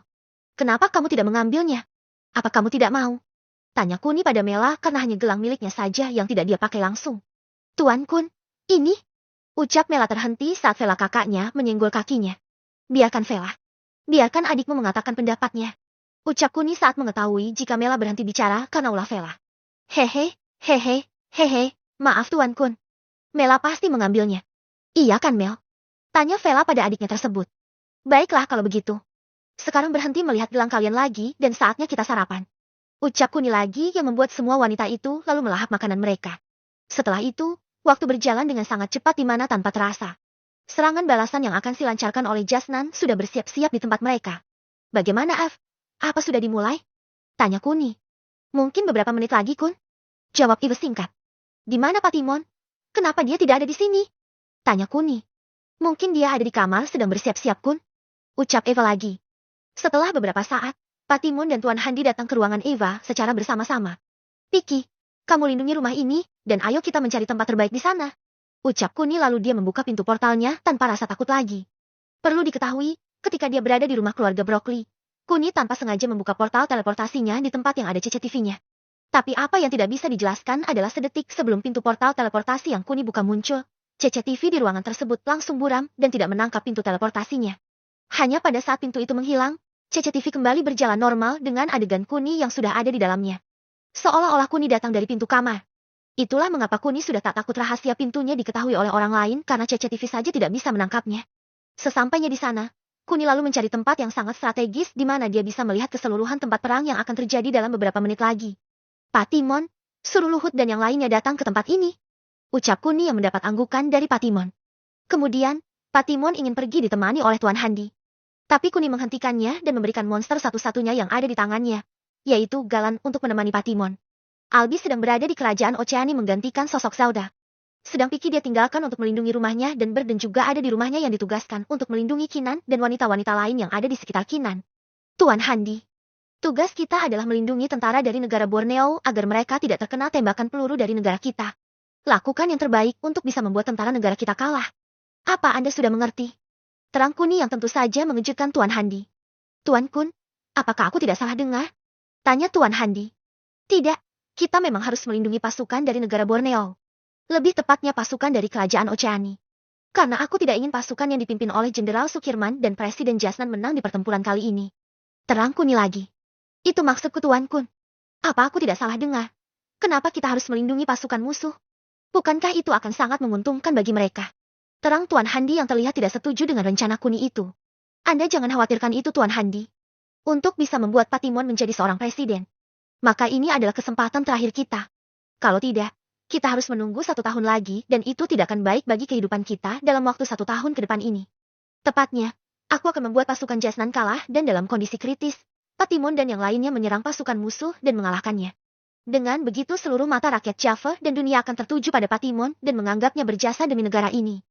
Kenapa kamu tidak mengambilnya? Apa kamu tidak mau? Tanya Kuni pada Mela karena hanya gelang miliknya saja yang tidak dia pakai langsung. Tuan Kun, ini? Ucap Mela terhenti saat Vela kakaknya menyenggol kakinya. Biarkan Vela. Biarkan adikmu mengatakan pendapatnya. Ucap Kuni saat mengetahui jika Mela berhenti bicara karena ulah Vela. Hehe, hehe. Hehe, maaf Tuan Kun. Mela pasti mengambilnya. Iya kan Mel? Tanya Vela pada adiknya tersebut. Baiklah kalau begitu. Sekarang berhenti melihat gelang kalian lagi dan saatnya kita sarapan. Ucap Kuni lagi yang membuat semua wanita itu lalu melahap makanan mereka. Setelah itu, waktu berjalan dengan sangat cepat di mana tanpa terasa. Serangan balasan yang akan dilancarkan oleh Jasnan sudah bersiap-siap di tempat mereka. Bagaimana F? Apa sudah dimulai? Tanya Kuni. Mungkin beberapa menit lagi Kun? Jawab Ive singkat. Di mana Patimon? Kenapa dia tidak ada di sini? Tanya Kuni. Mungkin dia ada di kamar sedang bersiap-siap Kun. Ucap Eva lagi. Setelah beberapa saat, Patimon dan Tuan Handi datang ke ruangan Eva secara bersama-sama. Piki, kamu lindungi rumah ini, dan ayo kita mencari tempat terbaik di sana. Ucap Kuni lalu dia membuka pintu portalnya tanpa rasa takut lagi. Perlu diketahui, ketika dia berada di rumah keluarga Broccoli, Kuni tanpa sengaja membuka portal teleportasinya di tempat yang ada CCTV-nya. Tapi apa yang tidak bisa dijelaskan adalah sedetik sebelum pintu portal teleportasi yang Kuni buka muncul, CCTV di ruangan tersebut langsung buram dan tidak menangkap pintu teleportasinya. Hanya pada saat pintu itu menghilang, CCTV kembali berjalan normal dengan adegan Kuni yang sudah ada di dalamnya. Seolah-olah Kuni datang dari pintu kamar. Itulah mengapa Kuni sudah tak takut rahasia pintunya diketahui oleh orang lain karena CCTV saja tidak bisa menangkapnya. Sesampainya di sana, Kuni lalu mencari tempat yang sangat strategis di mana dia bisa melihat keseluruhan tempat perang yang akan terjadi dalam beberapa menit lagi. Patimon, suruh Luhut dan yang lainnya datang ke tempat ini. Ucap Kuni yang mendapat anggukan dari Patimon. Kemudian, Patimon ingin pergi ditemani oleh Tuan Handi. Tapi Kuni menghentikannya dan memberikan monster satu-satunya yang ada di tangannya, yaitu Galan untuk menemani Patimon. Albi sedang berada di kerajaan Oceani menggantikan sosok Zelda. Sedang Piki dia tinggalkan untuk melindungi rumahnya dan Berden juga ada di rumahnya yang ditugaskan untuk melindungi Kinan dan wanita-wanita lain yang ada di sekitar Kinan. Tuan Handi. Tugas kita adalah melindungi tentara dari negara Borneo agar mereka tidak terkena tembakan peluru dari negara kita. Lakukan yang terbaik untuk bisa membuat tentara negara kita kalah. Apa Anda sudah mengerti? Terang Kuni yang tentu saja mengejutkan Tuan Handi. Tuan Kun, apakah aku tidak salah dengar? Tanya Tuan Handi. Tidak, kita memang harus melindungi pasukan dari negara Borneo. Lebih tepatnya pasukan dari kerajaan Oceani. Karena aku tidak ingin pasukan yang dipimpin oleh Jenderal Sukirman dan Presiden Jasnan menang di pertempuran kali ini. Terang Kuni lagi. Itu maksudku Tuan Kun. Apa aku tidak salah dengar? Kenapa kita harus melindungi pasukan musuh? Bukankah itu akan sangat menguntungkan bagi mereka? Terang Tuan Handi yang terlihat tidak setuju dengan rencana Kuni itu. Anda jangan khawatirkan itu Tuan Handi. Untuk bisa membuat Patimon menjadi seorang presiden. Maka ini adalah kesempatan terakhir kita. Kalau tidak, kita harus menunggu 1 tahun lagi dan itu tidak akan baik bagi kehidupan kita dalam waktu 1 tahun ke depan ini. Tepatnya, aku akan membuat pasukan Jasnan kalah dan dalam kondisi kritis. Patimon dan yang lainnya menyerang pasukan musuh dan mengalahkannya. Dengan begitu seluruh mata rakyat Java dan dunia akan tertuju pada Patimon dan menganggapnya berjasa demi negara ini.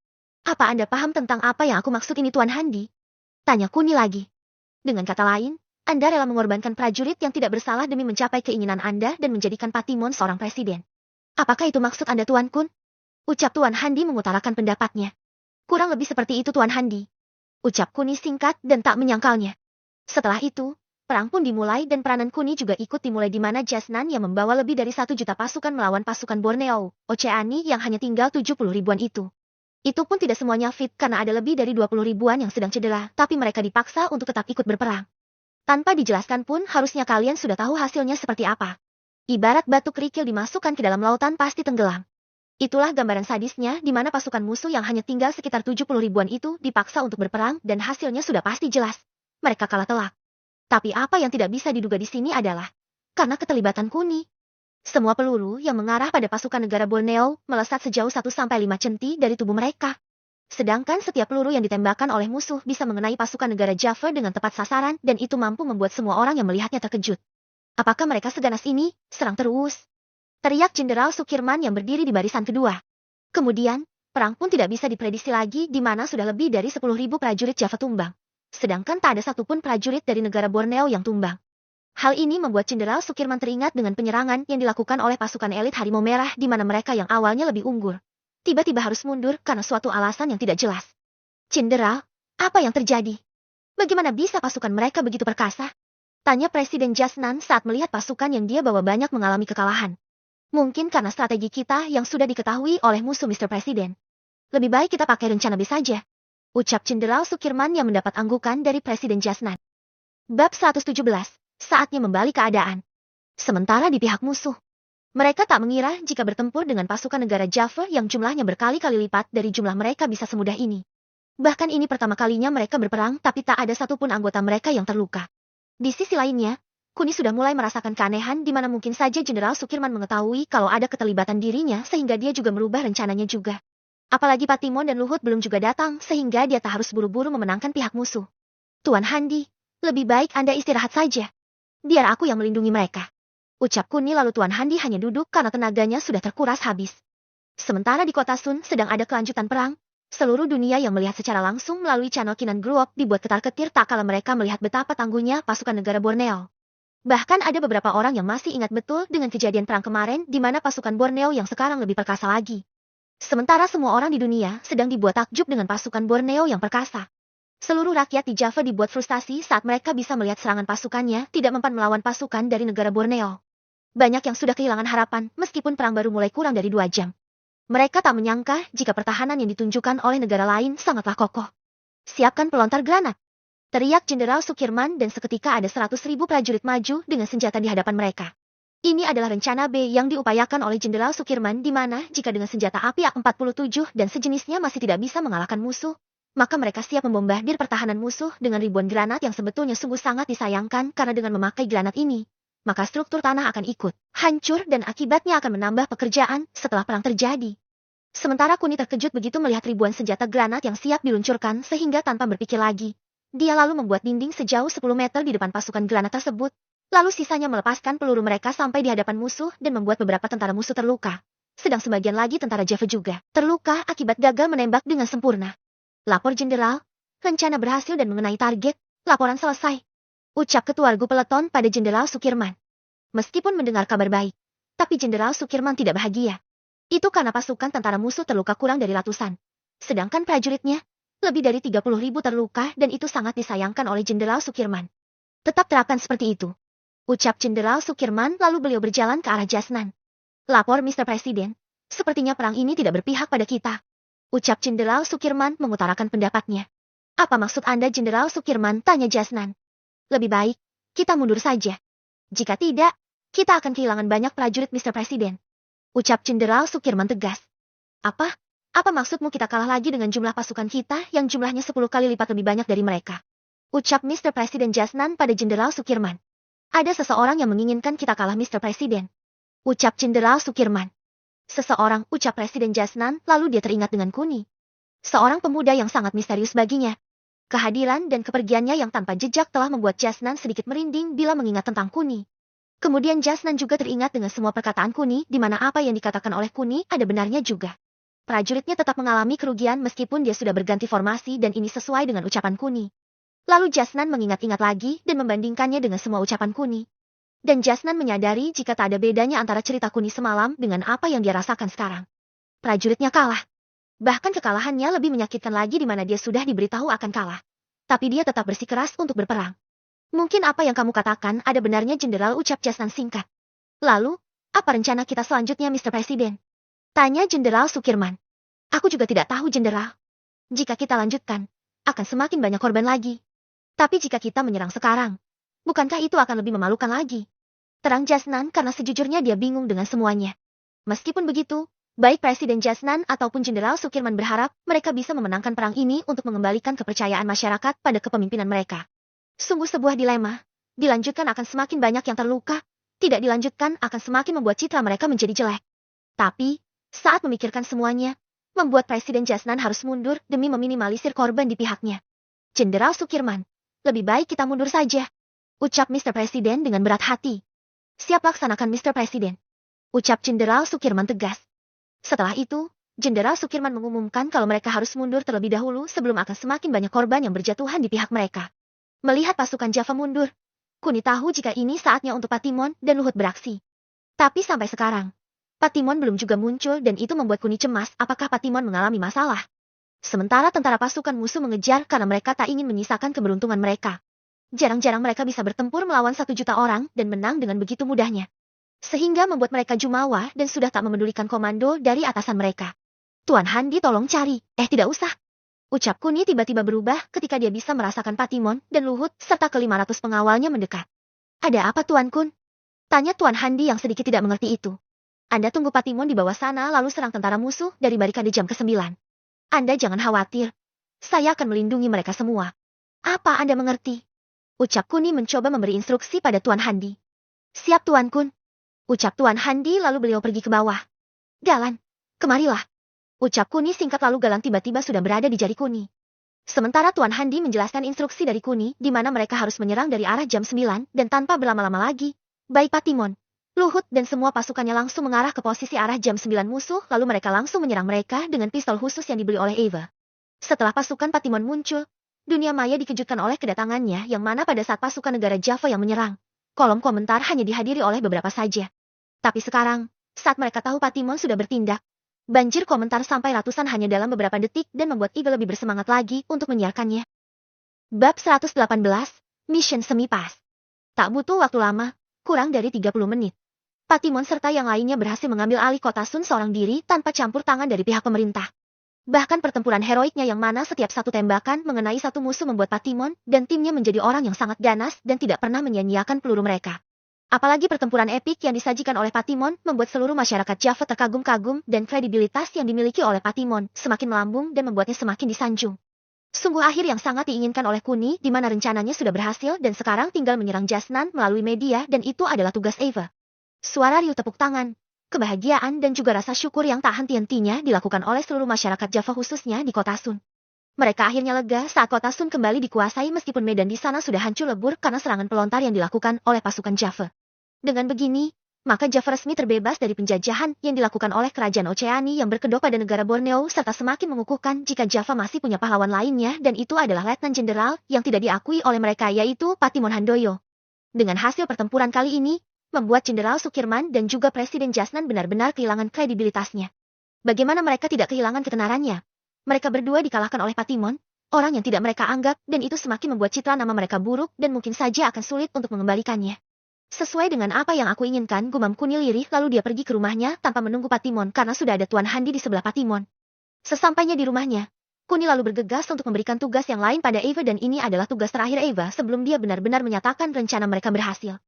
Apa Anda paham tentang apa yang aku maksud ini Tuan Handi? Tanya Kuni lagi. Dengan kata lain, Anda rela mengorbankan prajurit yang tidak bersalah demi mencapai keinginan Anda dan menjadikan Patimon seorang presiden. Apakah itu maksud Anda Tuan Kun? Ucap Tuan Handi mengutarakan pendapatnya. Kurang lebih seperti itu Tuan Handi. Ucap Kuni singkat dan tak menyangkalnya. Setelah itu, perang pun dimulai dan peranan Kuni juga ikut dimulai di mana Jasnan yang membawa lebih dari 1 juta pasukan melawan pasukan Borneo, Oceani yang hanya tinggal 70 ribuan itu. Itu pun tidak semuanya fit karena ada lebih dari 20 ribuan yang sedang cedera, tapi mereka dipaksa untuk tetap ikut berperang. Tanpa dijelaskan pun harusnya kalian sudah tahu hasilnya seperti apa. Ibarat batu kerikil dimasukkan ke dalam lautan pasti tenggelam. Itulah gambaran sadisnya di mana pasukan musuh yang hanya tinggal sekitar 70 ribuan itu dipaksa untuk berperang dan hasilnya sudah pasti jelas. Mereka kalah telak. Tapi apa yang tidak bisa diduga di sini adalah karena keterlibatan Kuni. Semua peluru yang mengarah pada pasukan negara Borneo melesat sejauh 1-5 centi dari tubuh mereka. Sedangkan setiap peluru yang ditembakkan oleh musuh bisa mengenai pasukan negara Java dengan tepat sasaran dan itu mampu membuat semua orang yang melihatnya terkejut. Apakah mereka seganas ini? Serang terus. Teriak Jenderal Sukirman yang berdiri di barisan kedua. Kemudian, perang pun tidak bisa diprediksi lagi di mana sudah lebih dari 10.000 prajurit Java tumbang. Sedangkan tak ada satupun prajurit dari negara Borneo yang tumbang. Hal ini membuat Jenderal Sukirman teringat dengan penyerangan yang dilakukan oleh pasukan elit Harimau Merah di mana mereka yang awalnya lebih unggul. Tiba-tiba harus mundur karena suatu alasan yang tidak jelas. Jenderal, apa yang terjadi? Bagaimana bisa pasukan mereka begitu perkasa? Tanya Presiden Jasnan saat melihat pasukan yang dia bawa banyak mengalami kekalahan. Mungkin karena strategi kita yang sudah diketahui oleh musuh Mr. Presiden. Lebih baik kita pakai rencana B saja. Ucap Jenderal Sukirman yang mendapat anggukan dari Presiden Jasnan. Bab 117, saatnya membalik keadaan. Sementara di pihak musuh, mereka tak mengira jika bertempur dengan pasukan negara Java yang jumlahnya berkali-kali lipat dari jumlah mereka bisa semudah ini. Bahkan ini pertama kalinya mereka berperang tapi tak ada satupun anggota mereka yang terluka. Di sisi lainnya, Kuni sudah mulai merasakan keanehan di mana mungkin saja Jenderal Sukirman mengetahui kalau ada keterlibatan dirinya sehingga dia juga merubah rencananya juga. Apalagi Patimon dan Luhut belum juga datang sehingga dia tak harus buru-buru memenangkan pihak musuh. Tuan Handi, lebih baik Anda istirahat saja. Biar aku yang melindungi mereka. Ucap Kuni lalu Tuan Handi hanya duduk karena tenaganya sudah terkuras habis. Sementara di kota Sun sedang ada kelanjutan perang, Seluruh dunia yang melihat secara langsung melalui channel Kinan Group dibuat ketar-ketir tak kala mereka melihat betapa tangguhnya pasukan negara Borneo. Bahkan ada beberapa orang yang masih ingat betul dengan kejadian perang kemarin di mana pasukan Borneo yang sekarang lebih perkasa lagi. Sementara semua orang di dunia sedang dibuat takjub dengan pasukan Borneo yang perkasa. Seluruh rakyat di Java dibuat frustasi saat mereka bisa melihat serangan pasukannya tidak mempan melawan pasukan dari negara Borneo. Banyak yang sudah kehilangan harapan meskipun perang baru mulai kurang dari 2 jam. Mereka tak menyangka jika pertahanan yang ditunjukkan oleh negara lain sangatlah kokoh. Siapkan pelontar granat. Teriak Jenderal Sukirman dan seketika ada 100.000 prajurit maju dengan senjata di hadapan mereka. Ini adalah rencana B yang diupayakan oleh Jenderal Sukirman di mana jika dengan senjata api AK-47 dan sejenisnya masih tidak bisa mengalahkan musuh, maka mereka siap membombardir pertahanan musuh dengan ribuan granat yang sebetulnya sungguh sangat disayangkan karena dengan memakai granat ini, maka struktur tanah akan ikut hancur dan akibatnya akan menambah pekerjaan setelah perang terjadi. Sementara Kuni terkejut begitu melihat ribuan senjata granat yang siap diluncurkan sehingga tanpa berpikir lagi, dia lalu membuat dinding sejauh 10 meter di depan pasukan granat tersebut, lalu sisanya melepaskan peluru mereka sampai di hadapan musuh dan membuat beberapa tentara musuh terluka. Sedang sebagian lagi tentara Java juga terluka akibat gagal menembak dengan sempurna. Lapor Jenderal, rencana berhasil dan mengenai target, laporan selesai. Ucap Ketua Regu Peleton pada Jenderal Sukirman. Meskipun mendengar kabar baik, tapi Jenderal Sukirman tidak bahagia. Itu karena pasukan tentara musuh terluka kurang dari ratusan. Sedangkan prajuritnya, lebih dari 30.000 terluka dan itu sangat disayangkan oleh Jenderal Sukirman. Tetap terapkan seperti itu. Ucap Jenderal Sukirman lalu beliau berjalan ke arah Jasnan. Lapor Mr. Presiden, sepertinya perang ini tidak berpihak pada kita. Ucap Jenderal Sukirman mengutarakan pendapatnya. Apa maksud Anda Jenderal Sukirman? Tanya Jasnan. Lebih baik, kita mundur saja. Jika tidak, kita akan kehilangan banyak prajurit Mr. Presiden. Ucap Jenderal Sukirman tegas. Apa? Apa maksudmu kita kalah lagi dengan jumlah pasukan kita yang jumlahnya 10 kali lipat lebih banyak dari mereka? Ucap Mr. Presiden Jasnan pada Jenderal Sukirman. Ada seseorang yang menginginkan kita kalah Mr. Presiden. Ucap Jenderal Sukirman. Seseorang, ucap Presiden Jasnan, lalu dia teringat dengan Kuni. Seorang pemuda yang sangat misterius baginya. Kehadiran dan kepergiannya yang tanpa jejak telah membuat Jasnan sedikit merinding bila mengingat tentang Kuni. Kemudian Jasnan juga teringat dengan semua perkataan Kuni di mana apa yang dikatakan oleh Kuni ada benarnya juga. Prajuritnya tetap mengalami kerugian meskipun dia sudah berganti formasi dan ini sesuai dengan ucapan Kuni. Lalu Jasnan mengingat-ingat lagi dan membandingkannya dengan semua ucapan Kuni. Dan Jasnan menyadari jika tak ada bedanya antara cerita Kuni semalam dengan apa yang dia rasakan sekarang. Prajuritnya kalah. Bahkan kekalahannya lebih menyakitkan lagi di mana dia sudah diberitahu akan kalah. Tapi dia tetap bersikeras untuk berperang. Mungkin apa yang kamu katakan ada benarnya Jenderal, ucap Jasnan singkat. Lalu, apa rencana kita selanjutnya Mr. Presiden? Tanya Jenderal Sukirman. Aku juga tidak tahu Jenderal. Jika kita lanjutkan, akan semakin banyak korban lagi. Tapi jika kita menyerang sekarang, bukankah itu akan lebih memalukan lagi? Terang Jasnan karena sejujurnya dia bingung dengan semuanya. Meskipun begitu, baik Presiden Jasnan ataupun Jenderal Sukirman berharap mereka bisa memenangkan perang ini untuk mengembalikan kepercayaan masyarakat pada kepemimpinan mereka. Sungguh sebuah dilema. Dilanjutkan akan semakin banyak yang terluka, tidak dilanjutkan akan semakin membuat citra mereka menjadi jelek. Tapi, saat memikirkan semuanya, membuat Presiden Jasnan harus mundur demi meminimalisir korban di pihaknya. Jenderal Sukirman, lebih baik kita mundur saja. Ucap Mr. Presiden dengan berat hati. Siap laksanakan Mr. Presiden. Ucap Jenderal Sukirman tegas. Setelah itu, Jenderal Sukirman mengumumkan kalau mereka harus mundur terlebih dahulu sebelum akan semakin banyak korban yang berjatuhan di pihak mereka. Melihat pasukan Java mundur, Kuni tahu jika ini saatnya untuk Patimon dan Luhut beraksi. Tapi sampai sekarang, Patimon belum juga muncul dan itu membuat Kuni cemas apakah Patimon mengalami masalah. Sementara tentara pasukan musuh mengejar karena mereka tak ingin menyisakan keberuntungan mereka. Jarang-jarang mereka bisa bertempur melawan 1 juta orang dan menang dengan begitu mudahnya. Sehingga membuat mereka jumawa dan sudah tak memedulikan komando dari atasan mereka. Tuan Handi tolong cari, tidak usah. Ucap Kuni tiba-tiba berubah ketika dia bisa merasakan Patimon dan Luhut serta ke-500 pengawalnya mendekat. Ada apa Tuan Kun? Tanya Tuan Handi yang sedikit tidak mengerti itu. Anda tunggu Patimon di bawah sana lalu serang tentara musuh dari barikade jam ke-9. Anda jangan khawatir. Saya akan melindungi mereka semua. Apa Anda mengerti? Ucap Kuni mencoba memberi instruksi pada Tuan Handi. Siap Tuan Kun. Ucap Tuan Handi lalu beliau pergi ke bawah. Galan, kemarilah. Ucap Kuni singkat lalu Galan tiba-tiba sudah berada di jari Kuni. Sementara Tuan Handi menjelaskan instruksi dari Kuni di mana mereka harus menyerang dari arah jam 9 dan tanpa berlama-lama lagi. Baik Patimon, Luhut dan semua pasukannya langsung mengarah ke posisi arah jam 9 musuh lalu mereka langsung menyerang mereka dengan pistol khusus yang dibeli oleh Eva. Setelah pasukan Patimon muncul, dunia maya dikejutkan oleh kedatangannya yang mana pada saat pasukan negara Java yang menyerang, kolom komentar hanya dihadiri oleh beberapa saja. Tapi sekarang, saat mereka tahu Patimon sudah bertindak, banjir komentar sampai ratusan hanya dalam beberapa detik dan membuat Eve lebih bersemangat lagi untuk menyiarkannya. Bab 118, Mission Semi Pas. Tak butuh waktu lama, kurang dari 30 menit. Patimon serta yang lainnya berhasil mengambil alih kota Sun seorang diri tanpa campur tangan dari pihak pemerintah. Bahkan pertempuran heroiknya yang mana setiap satu tembakan mengenai satu musuh membuat Patimon dan timnya menjadi orang yang sangat ganas dan tidak pernah menyia-nyiakan peluru mereka. Apalagi pertempuran epik yang disajikan oleh Patimon membuat seluruh masyarakat Java terkagum-kagum dan kredibilitas yang dimiliki oleh Patimon semakin melambung dan membuatnya semakin disanjung. Sungguh akhir yang sangat diinginkan oleh Kuni di mana rencananya sudah berhasil dan sekarang tinggal menyerang Jasnan melalui media dan itu adalah tugas Eva. Suara riuh tepuk tangan, kebahagiaan dan juga rasa syukur yang tak henti-hentinya dilakukan oleh seluruh masyarakat Java khususnya di kota Sun. Mereka akhirnya lega saat kota Sun kembali dikuasai meskipun medan di sana sudah hancur lebur karena serangan pelontar yang dilakukan oleh pasukan Java. Dengan begini, maka Java resmi terbebas dari penjajahan yang dilakukan oleh kerajaan Oceani yang berkedok pada negara Borneo serta semakin mengukuhkan jika Java masih punya pahlawan lainnya dan itu adalah Letnan Jenderal yang tidak diakui oleh mereka yaitu Patimon Handoyo. Dengan hasil pertempuran kali ini, membuat Jenderal Sukirman dan juga Presiden Jasnan benar-benar kehilangan kredibilitasnya. Bagaimana mereka tidak kehilangan ketenarannya? Mereka berdua dikalahkan oleh Patimon, orang yang tidak mereka anggap dan itu semakin membuat citra nama mereka buruk dan mungkin saja akan sulit untuk mengembalikannya. Sesuai dengan apa yang aku inginkan, gumam Kuni lirih lalu dia pergi ke rumahnya tanpa menunggu Patimon karena sudah ada Tuan Handi di sebelah Patimon. Sesampainya di rumahnya, Kuni lalu bergegas untuk memberikan tugas yang lain pada Eva dan ini adalah tugas terakhir Eva sebelum dia benar-benar menyatakan rencana mereka berhasil.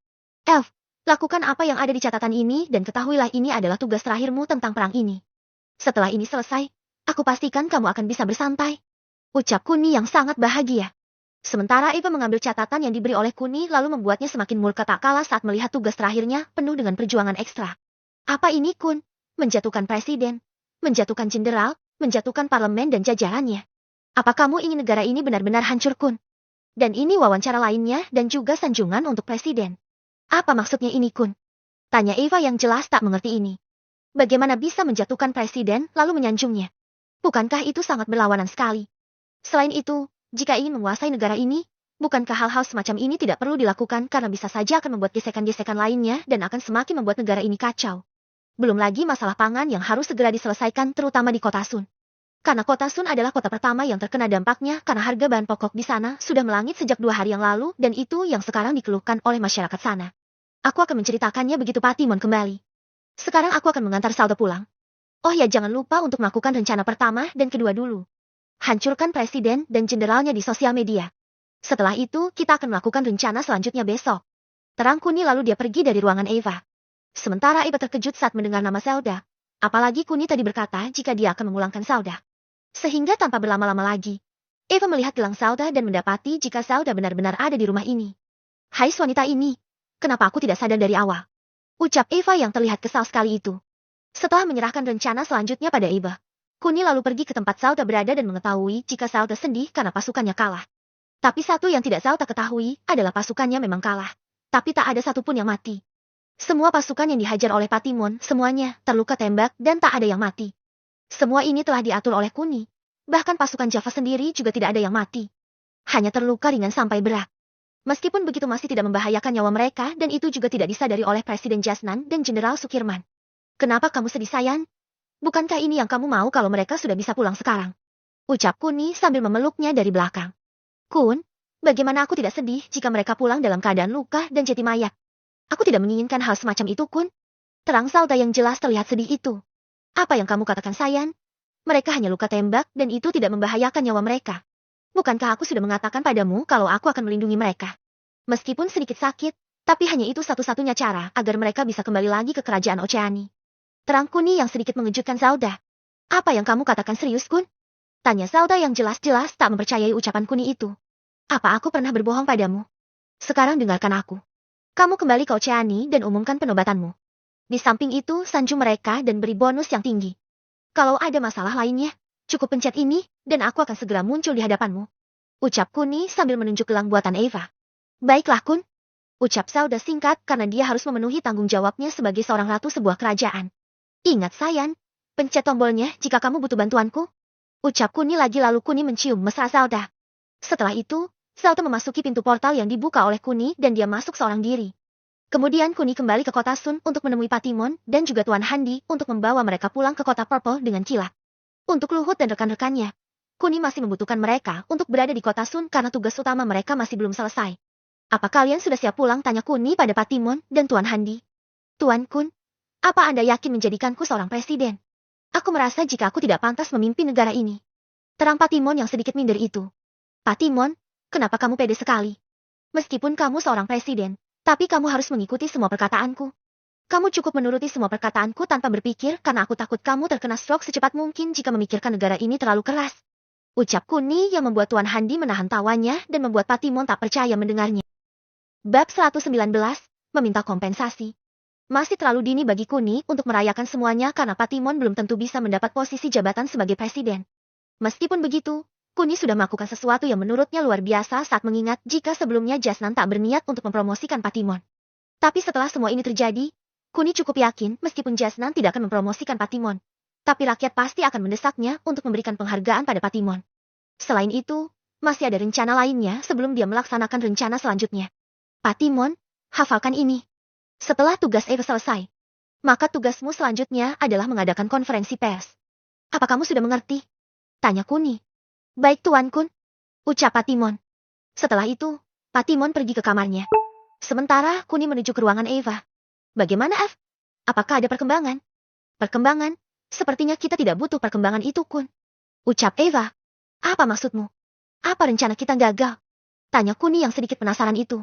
Elf, lakukan apa yang ada di catatan ini dan ketahuilah ini adalah tugas terakhirmu tentang perang ini. Setelah ini selesai, aku pastikan kamu akan bisa bersantai. Ucap Kuni yang sangat bahagia. Sementara Eva mengambil catatan yang diberi oleh Kuni lalu membuatnya semakin murka tak kalah saat melihat tugas terakhirnya penuh dengan perjuangan ekstra. Apa ini Kun? Menjatuhkan presiden, menjatuhkan jenderal, menjatuhkan parlemen dan jajarannya. Apa kamu ingin negara ini benar-benar hancur Kun? Dan ini wawancara lainnya dan juga sanjungan untuk presiden. Apa maksudnya ini Kun? Tanya Eva yang jelas tak mengerti ini. Bagaimana bisa menjatuhkan presiden lalu menyanjungnya? Bukankah itu sangat berlawanan sekali? Selain itu, jika ingin menguasai negara ini, bukankah hal-hal semacam ini tidak perlu dilakukan karena bisa saja akan membuat gesekan-gesekan lainnya dan akan semakin membuat negara ini kacau. Belum lagi masalah pangan yang harus segera diselesaikan terutama di kota Sun. Karena kota Sun adalah kota pertama yang terkena dampaknya karena harga bahan pokok di sana sudah melangit sejak 2 hari yang lalu dan itu yang sekarang dikeluhkan oleh masyarakat sana. Aku akan menceritakannya begitu Patimon kembali. Sekarang aku akan mengantar Saldo pulang. Oh ya jangan lupa untuk melakukan rencana pertama dan kedua dulu. Hancurkan presiden dan jenderalnya di sosial media. Setelah itu, kita akan melakukan rencana selanjutnya besok. Terang Kuni lalu dia pergi dari ruangan Eva. Sementara Eva terkejut saat mendengar nama Zelda. Apalagi Kuni tadi berkata jika dia akan memulangkan Zelda. Sehingga tanpa berlama-lama lagi, Eva melihat gelang Zelda dan mendapati jika Zelda benar-benar ada di rumah ini. Hai wanita ini, kenapa aku tidak sadar dari awal? Ucap Eva yang terlihat kesal sekali itu. Setelah menyerahkan rencana selanjutnya pada Eva, Kuni lalu pergi ke tempat Zelda berada dan mengetahui jika Zelda sedih karena pasukannya kalah. Tapi satu yang tidak Zelda ketahui adalah pasukannya memang kalah. Tapi tak ada satupun yang mati. Semua pasukan yang dihajar oleh Patimon, semuanya terluka tembak dan tak ada yang mati. Semua ini telah diatur oleh Kuni. Bahkan pasukan Java sendiri juga tidak ada yang mati. Hanya terluka ringan sampai berat. Meskipun begitu masih tidak membahayakan nyawa mereka dan itu juga tidak disadari oleh Presiden Jasnan dan Jenderal Sukirman. Kenapa kamu sedih sayang? Bukankah ini yang kamu mau kalau mereka sudah bisa pulang sekarang? Ucap Kuni sambil memeluknya dari belakang. Kun, bagaimana aku tidak sedih jika mereka pulang dalam keadaan luka dan jadi mayat? Aku tidak menginginkan hal semacam itu Kun. Terang Salda yang jelas terlihat sedih itu. Apa yang kamu katakan sayang? Mereka hanya luka tembak dan itu tidak membahayakan nyawa mereka. Bukankah aku sudah mengatakan padamu kalau aku akan melindungi mereka? Meskipun sedikit sakit, tapi hanya itu satu-satunya cara agar mereka bisa kembali lagi ke kerajaan Oceani. Terang Kuni yang sedikit mengejutkan Zelda. Apa yang kamu katakan serius, Kun? Tanya Zelda yang jelas-jelas tak mempercayai ucapan Kuni itu. Apa aku pernah berbohong padamu? Sekarang dengarkan aku. Kamu kembali ke Oceani dan umumkan penobatanmu. Di samping itu, sanjung mereka dan beri bonus yang tinggi. Kalau ada masalah lainnya, cukup pencet ini, dan aku akan segera muncul di hadapanmu. Ucap Kuni sambil menunjuk gelang buatan Eva. Baiklah, Kun. Ucap Zelda singkat karena dia harus memenuhi tanggung jawabnya sebagai seorang ratu sebuah kerajaan. Ingat sayang, pencet tombolnya jika kamu butuh bantuanku. Ucap Kuni lagi lalu Kuni mencium mesra Zelda. Setelah itu, Zelda memasuki pintu portal yang dibuka oleh Kuni dan dia masuk seorang diri. Kemudian Kuni kembali ke kota Sun untuk menemui Patimon dan juga Tuan Handi untuk membawa mereka pulang ke kota Purple dengan kilat. Untuk Luhut dan rekan-rekannya, Kuni masih membutuhkan mereka untuk berada di kota Sun karena tugas utama mereka masih belum selesai. Apa kalian sudah siap pulang? Tanya Kuni pada Patimon dan Tuan Handi. Tuan Kun, apa Anda yakin menjadikanku seorang presiden? Aku merasa jika aku tidak pantas memimpin negara ini. Terang Patimon yang sedikit minder itu. Patimon, kenapa kamu pede sekali? Meskipun kamu seorang presiden, tapi kamu harus mengikuti semua perkataanku. Kamu cukup menuruti semua perkataanku tanpa berpikir karena aku takut kamu terkena stroke secepat mungkin jika memikirkan negara ini terlalu keras. Ucap Kuni yang membuat Tuan Handi menahan tawanya dan membuat Patimon tak percaya mendengarnya. Bab 119, meminta kompensasi. Masih terlalu dini bagi Kuni untuk merayakan semuanya karena Patimon belum tentu bisa mendapat posisi jabatan sebagai presiden. Meskipun begitu, Kuni sudah melakukan sesuatu yang menurutnya luar biasa saat mengingat jika sebelumnya Jasnan tak berniat untuk mempromosikan Patimon. Tapi setelah semua ini terjadi, Kuni cukup yakin meskipun Jasnan tidak akan mempromosikan Patimon. Tapi rakyat pasti akan mendesaknya untuk memberikan penghargaan pada Patimon. Selain itu, masih ada rencana lainnya sebelum dia melaksanakan rencana selanjutnya. Patimon, hafalkan ini. Setelah tugas Eva selesai, maka tugasmu selanjutnya adalah mengadakan konferensi pers. Apa kamu sudah mengerti? Tanya Kuni. Baik Tuan Kun, ucap Patimon. Setelah itu, Patimon pergi ke kamarnya. Sementara Kuni menuju ke ruangan Eva. Bagaimana F? Apakah ada perkembangan? Perkembangan? Sepertinya kita tidak butuh perkembangan itu Kun. Ucap Eva. Apa maksudmu? Apa rencana kita gagal? Tanya Kuni yang sedikit penasaran itu.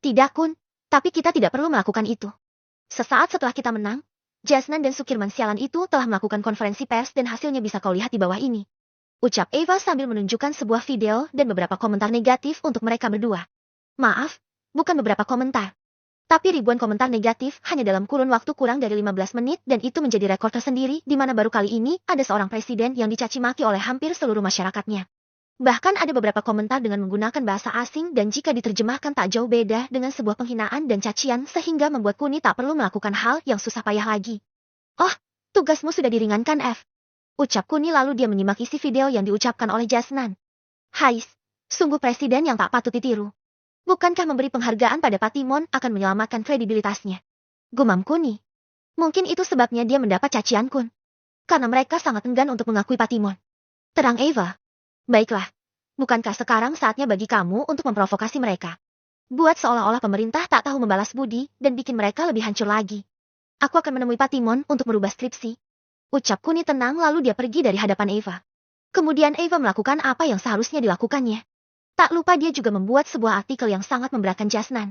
Tidak Kun. Tapi kita tidak perlu melakukan itu. Sesaat setelah kita menang, Jasnan dan Sukirman sialan itu telah melakukan konferensi pers dan hasilnya bisa kau lihat di bawah ini. Ucap Eva sambil menunjukkan sebuah video dan beberapa komentar negatif untuk mereka berdua. Maaf, bukan beberapa komentar. Tapi ribuan komentar negatif hanya dalam kurun waktu kurang dari 15 menit dan itu menjadi rekor tersendiri di mana baru kali ini ada seorang presiden yang dicaci maki oleh hampir seluruh masyarakatnya. Bahkan ada beberapa komentar dengan menggunakan bahasa asing dan jika diterjemahkan tak jauh beda dengan sebuah penghinaan dan cacian sehingga membuat Kuni tak perlu melakukan hal yang susah payah lagi. Oh, tugasmu sudah diringankan F. Ucap Kuni lalu dia menyimak isi video yang diucapkan oleh Jasnan. Hais, sungguh presiden yang tak patut ditiru. Bukankah memberi penghargaan pada Patimon akan menyelamatkan kredibilitasnya? Gumam Kuni. Mungkin itu sebabnya dia mendapat cacian Kun. Karena mereka sangat enggan untuk mengakui Patimon. Terang Eva. Baiklah, bukankah sekarang saatnya bagi kamu untuk memprovokasi mereka? Buat seolah-olah pemerintah tak tahu membalas budi dan bikin mereka lebih hancur lagi. Aku akan menemui Patimon untuk merubah skripsi. Ucap Kuni tenang lalu dia pergi dari hadapan Eva. Kemudian Eva melakukan apa yang seharusnya dilakukannya. Tak lupa dia juga membuat sebuah artikel yang sangat memberatkan Jasnan.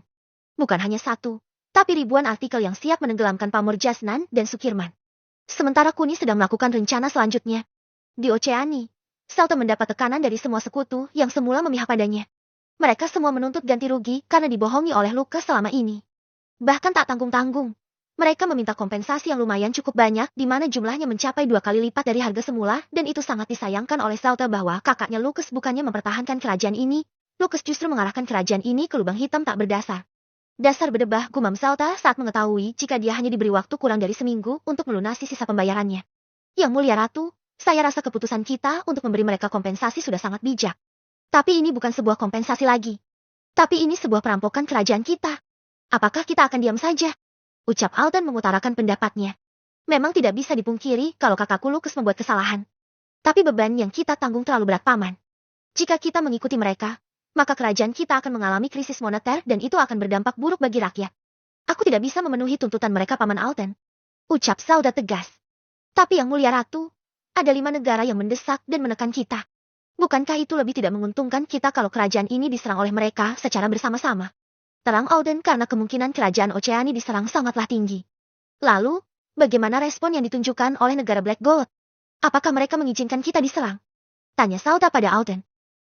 Bukan hanya satu, tapi ribuan artikel yang siap menenggelamkan pamor Jasnan dan Sukirman. Sementara Kuni sedang melakukan rencana selanjutnya. Di Oceani, Zelda mendapat tekanan dari semua sekutu yang semula memihak padanya. Mereka semua menuntut ganti rugi karena dibohongi oleh Lucas selama ini. Bahkan tak tanggung-tanggung. Mereka meminta kompensasi yang lumayan cukup banyak di mana jumlahnya mencapai 2 kali lipat dari harga semula dan itu sangat disayangkan oleh Zelda bahwa kakaknya Lucas bukannya mempertahankan kerajaan ini, Lucas justru mengarahkan kerajaan ini ke lubang hitam tak berdasar. Dasar berdebah gumam Zelda saat mengetahui jika dia hanya diberi waktu kurang dari seminggu untuk melunasi sisa pembayarannya. Yang mulia Ratu, saya rasa keputusan kita untuk memberi mereka kompensasi sudah sangat bijak. Tapi ini bukan sebuah kompensasi lagi. Tapi ini sebuah perampokan kerajaan kita. Apakah kita akan diam saja? Ucap Alden mengutarakan pendapatnya. Memang tidak bisa dipungkiri kalau kakakku Lucas membuat kesalahan. Tapi beban yang kita tanggung terlalu berat paman. Jika kita mengikuti mereka, maka kerajaan kita akan mengalami krisis moneter dan itu akan berdampak buruk bagi rakyat. Aku tidak bisa memenuhi tuntutan mereka paman Alden. Ucap Zelda tegas. Tapi yang mulia Ratu, ada 5 negara yang mendesak dan menekan kita. Bukankah itu lebih tidak menguntungkan kita kalau kerajaan ini diserang oleh mereka secara bersama-sama? Terang Alden karena kemungkinan kerajaan Oceani diserang sangatlah tinggi. Lalu, bagaimana respon yang ditunjukkan oleh negara Black Gold? Apakah mereka mengizinkan kita diserang? Tanya Zelda pada Alden.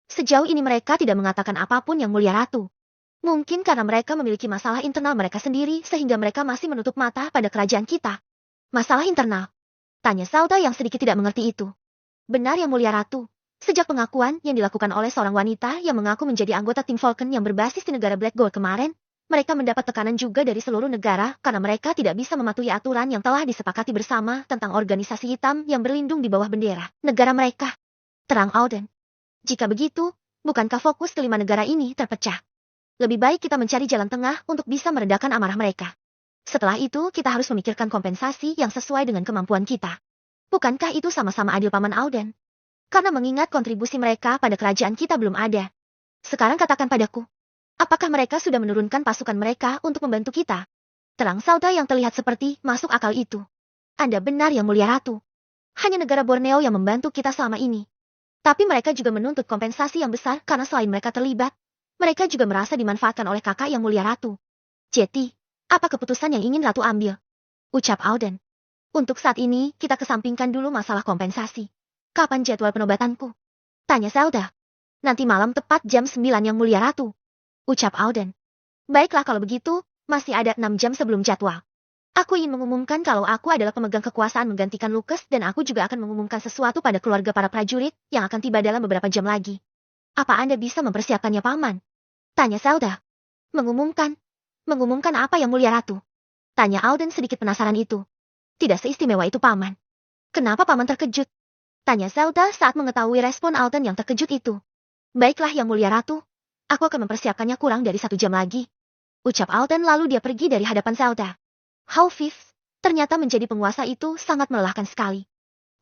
Sejauh ini mereka tidak mengatakan apapun yang mulia Ratu. Mungkin karena mereka memiliki masalah internal mereka sendiri sehingga mereka masih menutup mata pada kerajaan kita. Masalah internal? Tanya Zelda yang sedikit tidak mengerti itu. Benar yang mulia Ratu. Sejak pengakuan yang dilakukan oleh seorang wanita yang mengaku menjadi anggota tim Falcon yang berbasis di negara Black Gold kemarin, mereka mendapat tekanan juga dari seluruh negara karena mereka tidak bisa mematuhi aturan yang telah disepakati bersama tentang organisasi hitam yang berlindung di bawah bendera negara mereka. Terang Alden. Jika begitu, bukankah fokus kelima negara ini terpecah? Lebih baik kita mencari jalan tengah untuk bisa meredakan amarah mereka. Setelah itu, kita harus memikirkan kompensasi yang sesuai dengan kemampuan kita. Bukankah itu sama-sama adil, Paman Alden? Karena mengingat kontribusi mereka pada kerajaan kita belum ada. Sekarang katakan padaku, apakah mereka sudah menurunkan pasukan mereka untuk membantu kita? Terang Sauda yang terlihat seperti masuk akal itu. Anda benar, Yang Mulia Ratu. Hanya negara Borneo yang membantu kita selama ini. Tapi mereka juga menuntut kompensasi yang besar karena selain mereka terlibat, mereka juga merasa dimanfaatkan oleh kakak Yang Mulia Ratu. Jeti, apa keputusan yang ingin Ratu ambil? Ucap Alden. Untuk saat ini, kita kesampingkan dulu masalah kompensasi. Kapan jadwal penobatanku? Tanya Zelda. Nanti malam tepat jam 9, Yang Mulia Ratu. Ucap Alden. Baiklah kalau begitu, masih ada 6 jam sebelum jadwal. Aku ingin mengumumkan kalau aku adalah pemegang kekuasaan menggantikan Lucas dan aku juga akan mengumumkan sesuatu pada keluarga para prajurit yang akan tiba dalam beberapa jam lagi. Apa Anda bisa mempersiapkannya, Paman? Tanya Zelda. Mengumumkan? Mengumumkan apa, Yang Mulia Ratu? Tanya Alden sedikit penasaran itu. Tidak seistimewa itu, Paman. Kenapa Paman terkejut? Tanya Zelda saat mengetahui respon Alden yang terkejut itu. Baiklah, Yang Mulia Ratu. Aku akan mempersiapkannya kurang dari 1 jam lagi. Ucap Alden lalu dia pergi dari hadapan Zelda. Haufif, ternyata menjadi penguasa itu sangat melelahkan sekali.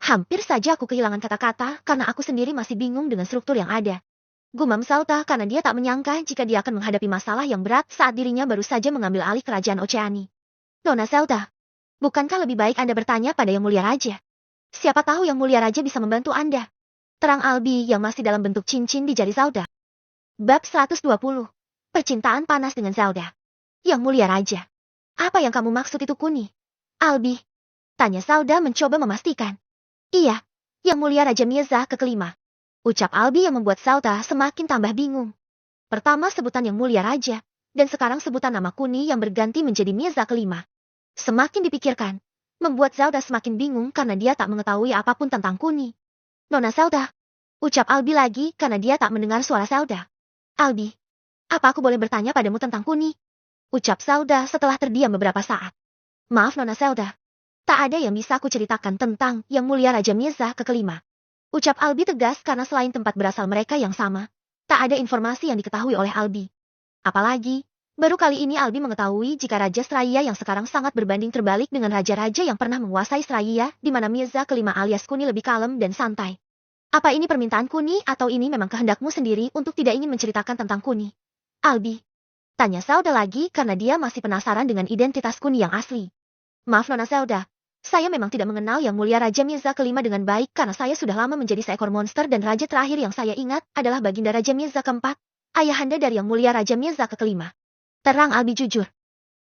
Hampir saja aku kehilangan kata-kata karena aku sendiri masih bingung dengan struktur yang ada. Gumam Zelda karena dia tak menyangka jika dia akan menghadapi masalah yang berat saat dirinya baru saja mengambil alih kerajaan Oceani. Nona Zelda, bukankah lebih baik Anda bertanya pada Yang Mulia Raja? Siapa tahu Yang Mulia Raja bisa membantu Anda. Terang Albi yang masih dalam bentuk cincin di jari Zelda. Bab 120. Percintaan panas dengan Zelda. Yang Mulia Raja. Apa yang kamu maksud itu, Kuni? Albi. Tanya Zelda mencoba memastikan. Iya, Yang Mulia Raja Mirza ke-5. Ucap Albi yang membuat Zelda semakin tambah bingung. Pertama sebutan Yang Mulia Raja, dan sekarang sebutan nama Kuni yang berganti menjadi Mirza ke-5. Semakin dipikirkan, membuat Zelda semakin bingung karena dia tak mengetahui apapun tentang Kuni. Nona Zelda. Ucap Albi lagi karena dia tak mendengar suara Zelda. Albi. Apa aku boleh bertanya padamu tentang Kuni? Ucap Zelda setelah terdiam beberapa saat. Maaf Nona Zelda. Tak ada yang bisa aku ceritakan tentang Yang Mulia Raja Mirza ke-5. Ucap Albi tegas karena selain tempat berasal mereka yang sama, tak ada informasi yang diketahui oleh Albi. Apalagi, baru kali ini Albi mengetahui jika Raja Sraya yang sekarang sangat berbanding terbalik dengan raja-raja yang pernah menguasai Sraya, di mana Mirza ke-5 alias Kuni lebih kalem dan santai. Apa ini permintaan Kuni atau ini memang kehendakmu sendiri untuk tidak ingin menceritakan tentang Kuni? Albi. Tanya Zelda lagi karena dia masih penasaran dengan identitas Kuni yang asli. Maaf Nona Zelda, saya memang tidak mengenal Yang Mulia Raja Mirza ke-5 dengan baik karena saya sudah lama menjadi seekor monster dan raja terakhir yang saya ingat adalah Baginda Raja Mirza ke-4, ayahanda dari Yang Mulia Raja Mirza ke-5. Terang Albi jujur.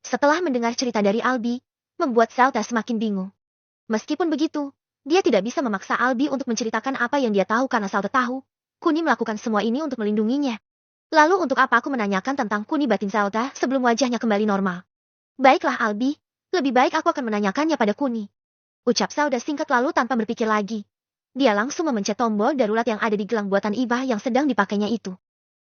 Setelah mendengar cerita dari Albi, membuat Zelda semakin bingung. Meskipun begitu, dia tidak bisa memaksa Albi untuk menceritakan apa yang dia tahu karena Zelda tahu, Kuni melakukan semua ini untuk melindunginya. Lalu untuk apa aku menanyakan tentang Kuni batin Zelda sebelum wajahnya kembali normal? Baiklah Albi, lebih baik aku akan menanyakannya pada Kuni. Ucap Zelda singkat lalu tanpa berpikir lagi. Dia langsung memencet tombol darurat yang ada di gelang buatan Iba yang sedang dipakainya itu.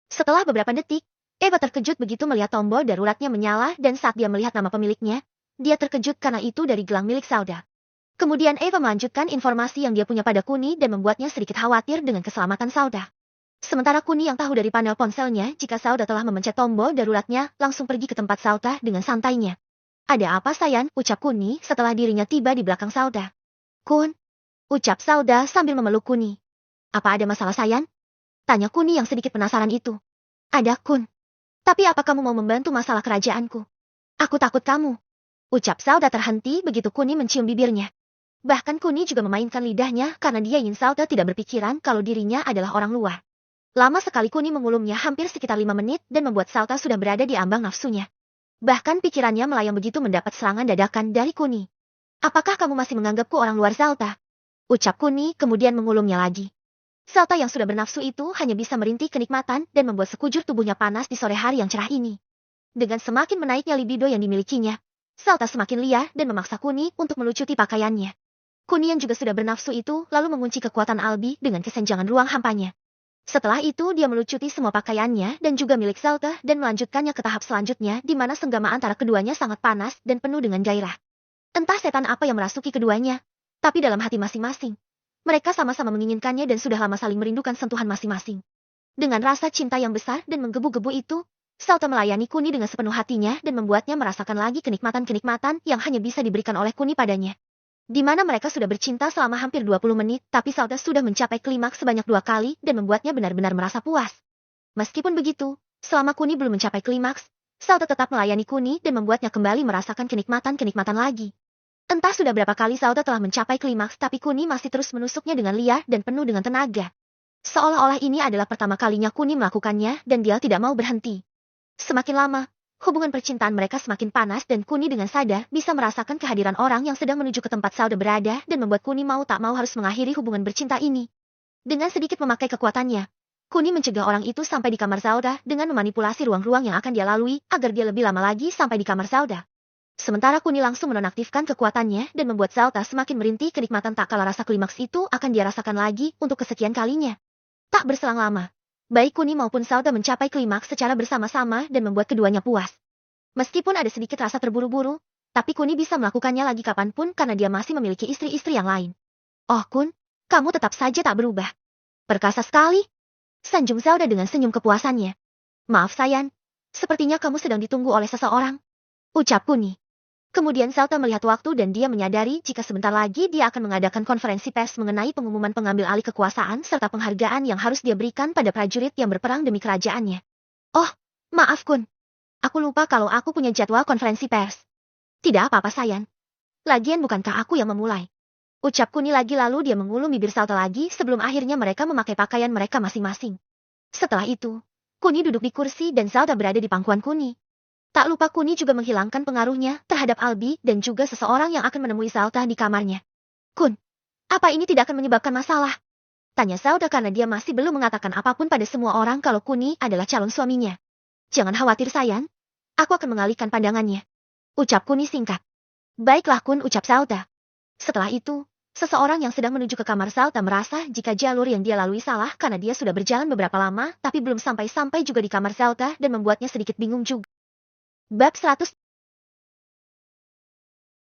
Setelah beberapa detik, Eva terkejut begitu melihat tombol daruratnya menyala dan saat dia melihat nama pemiliknya, dia terkejut karena itu dari gelang milik Zelda. Kemudian Eva melanjutkan informasi yang dia punya pada Kuni dan membuatnya sedikit khawatir dengan keselamatan Zelda. Sementara Kuni yang tahu dari panel ponselnya jika Zelda telah memencet tombol daruratnya langsung pergi ke tempat Zelda dengan santainya. Ada apa sayang? Ucap Kuni setelah dirinya tiba di belakang Zelda. Kun? Ucap Zelda sambil memeluk Kuni. Apa ada masalah sayang? Tanya Kuni yang sedikit penasaran itu. Ada Kun. Tapi apa kamu mau membantu masalah kerajaanku? Aku takut kamu. Ucap Zelda terhenti begitu Kuni mencium bibirnya. Bahkan Kuni juga memainkan lidahnya karena dia ingin Zelda tidak berpikiran kalau dirinya adalah orang luar. Lama sekali Kuni mengulumnya hampir sekitar 5 menit dan membuat Zelda sudah berada di ambang nafsunya. Bahkan pikirannya melayang begitu mendapat serangan dadakan dari Kuni. Apakah kamu masih menganggapku orang luar Zelda? Ucap Kuni kemudian mengulumnya lagi. Zelda yang sudah bernafsu itu hanya bisa merintih kenikmatan dan membuat sekujur tubuhnya panas di sore hari yang cerah ini. Dengan semakin menaiknya libido yang dimilikinya, Zelda semakin liar dan memaksa Kuni untuk melucuti pakaiannya. Kuni yang juga sudah bernafsu itu lalu mengunci kekuatan Albi dengan kesenjangan ruang hampanya. Setelah itu dia melucuti semua pakaiannya dan juga milik Zelda dan melanjutkannya ke tahap selanjutnya di mana senggama antara keduanya sangat panas dan penuh dengan gairah. Entah setan apa yang merasuki keduanya, tapi dalam hati masing-masing, Mereka sama-sama menginginkannya dan sudah lama saling merindukan sentuhan masing-masing. Dengan rasa cinta yang besar dan menggebu-gebu itu, Sauta melayani Kuni dengan sepenuh hatinya dan membuatnya merasakan lagi kenikmatan-kenikmatan yang hanya bisa diberikan oleh Kuni padanya. Di mana mereka sudah bercinta selama hampir 20 menit, tapi Sauta sudah mencapai klimaks sebanyak 2 kali dan membuatnya benar-benar merasa puas. Meskipun begitu, selama Kuni belum mencapai klimaks, Sauta tetap melayani Kuni dan membuatnya kembali merasakan kenikmatan-kenikmatan lagi. Entah sudah berapa kali Sauta telah mencapai klimaks, tapi Kuni masih terus menusuknya dengan liar dan penuh dengan tenaga. Seolah-olah ini adalah pertama kalinya Kuni melakukannya dan dia tidak mau berhenti. Semakin lama, hubungan percintaan mereka semakin panas dan Kuni dengan sadar bisa merasakan kehadiran orang yang sedang menuju ke tempat Sauta berada dan membuat Kuni mau tak mau harus mengakhiri hubungan bercinta ini. Dengan sedikit memakai kekuatannya, Kuni mencegah orang itu sampai di kamar Sauta dengan memanipulasi ruang-ruang yang akan dia lalui agar dia lebih lama lagi sampai di kamar Sauta. Sementara Kuni langsung menonaktifkan kekuatannya dan membuat Sauta semakin merintih kenikmatan tak kalah rasa klimaks itu akan dia rasakan lagi untuk kesekian kalinya. Tak berselang lama, baik Kuni maupun Sauta mencapai klimaks secara bersama-sama dan membuat keduanya puas. Meskipun ada sedikit rasa terburu-buru, tapi Kuni bisa melakukannya lagi kapanpun karena dia masih memiliki istri-istri yang lain. Oh Kun, kamu tetap saja tak berubah. Perkasa sekali. Sanjung Sauta dengan senyum kepuasannya. Maaf sayang, sepertinya kamu sedang ditunggu oleh seseorang. Ucap Kuni. Kemudian Sauta melihat waktu dan dia menyadari jika sebentar lagi dia akan mengadakan konferensi pers mengenai pengumuman pengambil alih kekuasaan serta penghargaan yang harus dia berikan pada prajurit yang berperang demi kerajaannya. Oh, maaf Kun. Aku lupa kalau aku punya jadwal konferensi pers. Tidak apa-apa sayang. Lagian bukankah aku yang memulai? Ucap Kuni lagi lalu dia mengulum bibir Sauta lagi sebelum akhirnya mereka memakai pakaian mereka masing-masing. Setelah itu, Kuni duduk di kursi dan Sauta berada di pangkuan Kuni. Tak lupa Kuni juga menghilangkan pengaruhnya terhadap Albi dan juga seseorang yang akan menemui Sauta di kamarnya. Kun, apa ini tidak akan menyebabkan masalah? Tanya Sauta karena dia masih belum mengatakan apapun pada semua orang kalau Kuni adalah calon suaminya. Jangan khawatir sayang, aku akan mengalihkan pandangannya. Ucap Kuni singkat. Baiklah Kun, ucap Sauta. Setelah itu, seseorang yang sedang menuju ke kamar Sauta merasa jika jalur yang dia lalui salah karena dia sudah berjalan beberapa lama tapi belum sampai-sampai juga di kamar Sauta dan membuatnya sedikit bingung juga. Bab 100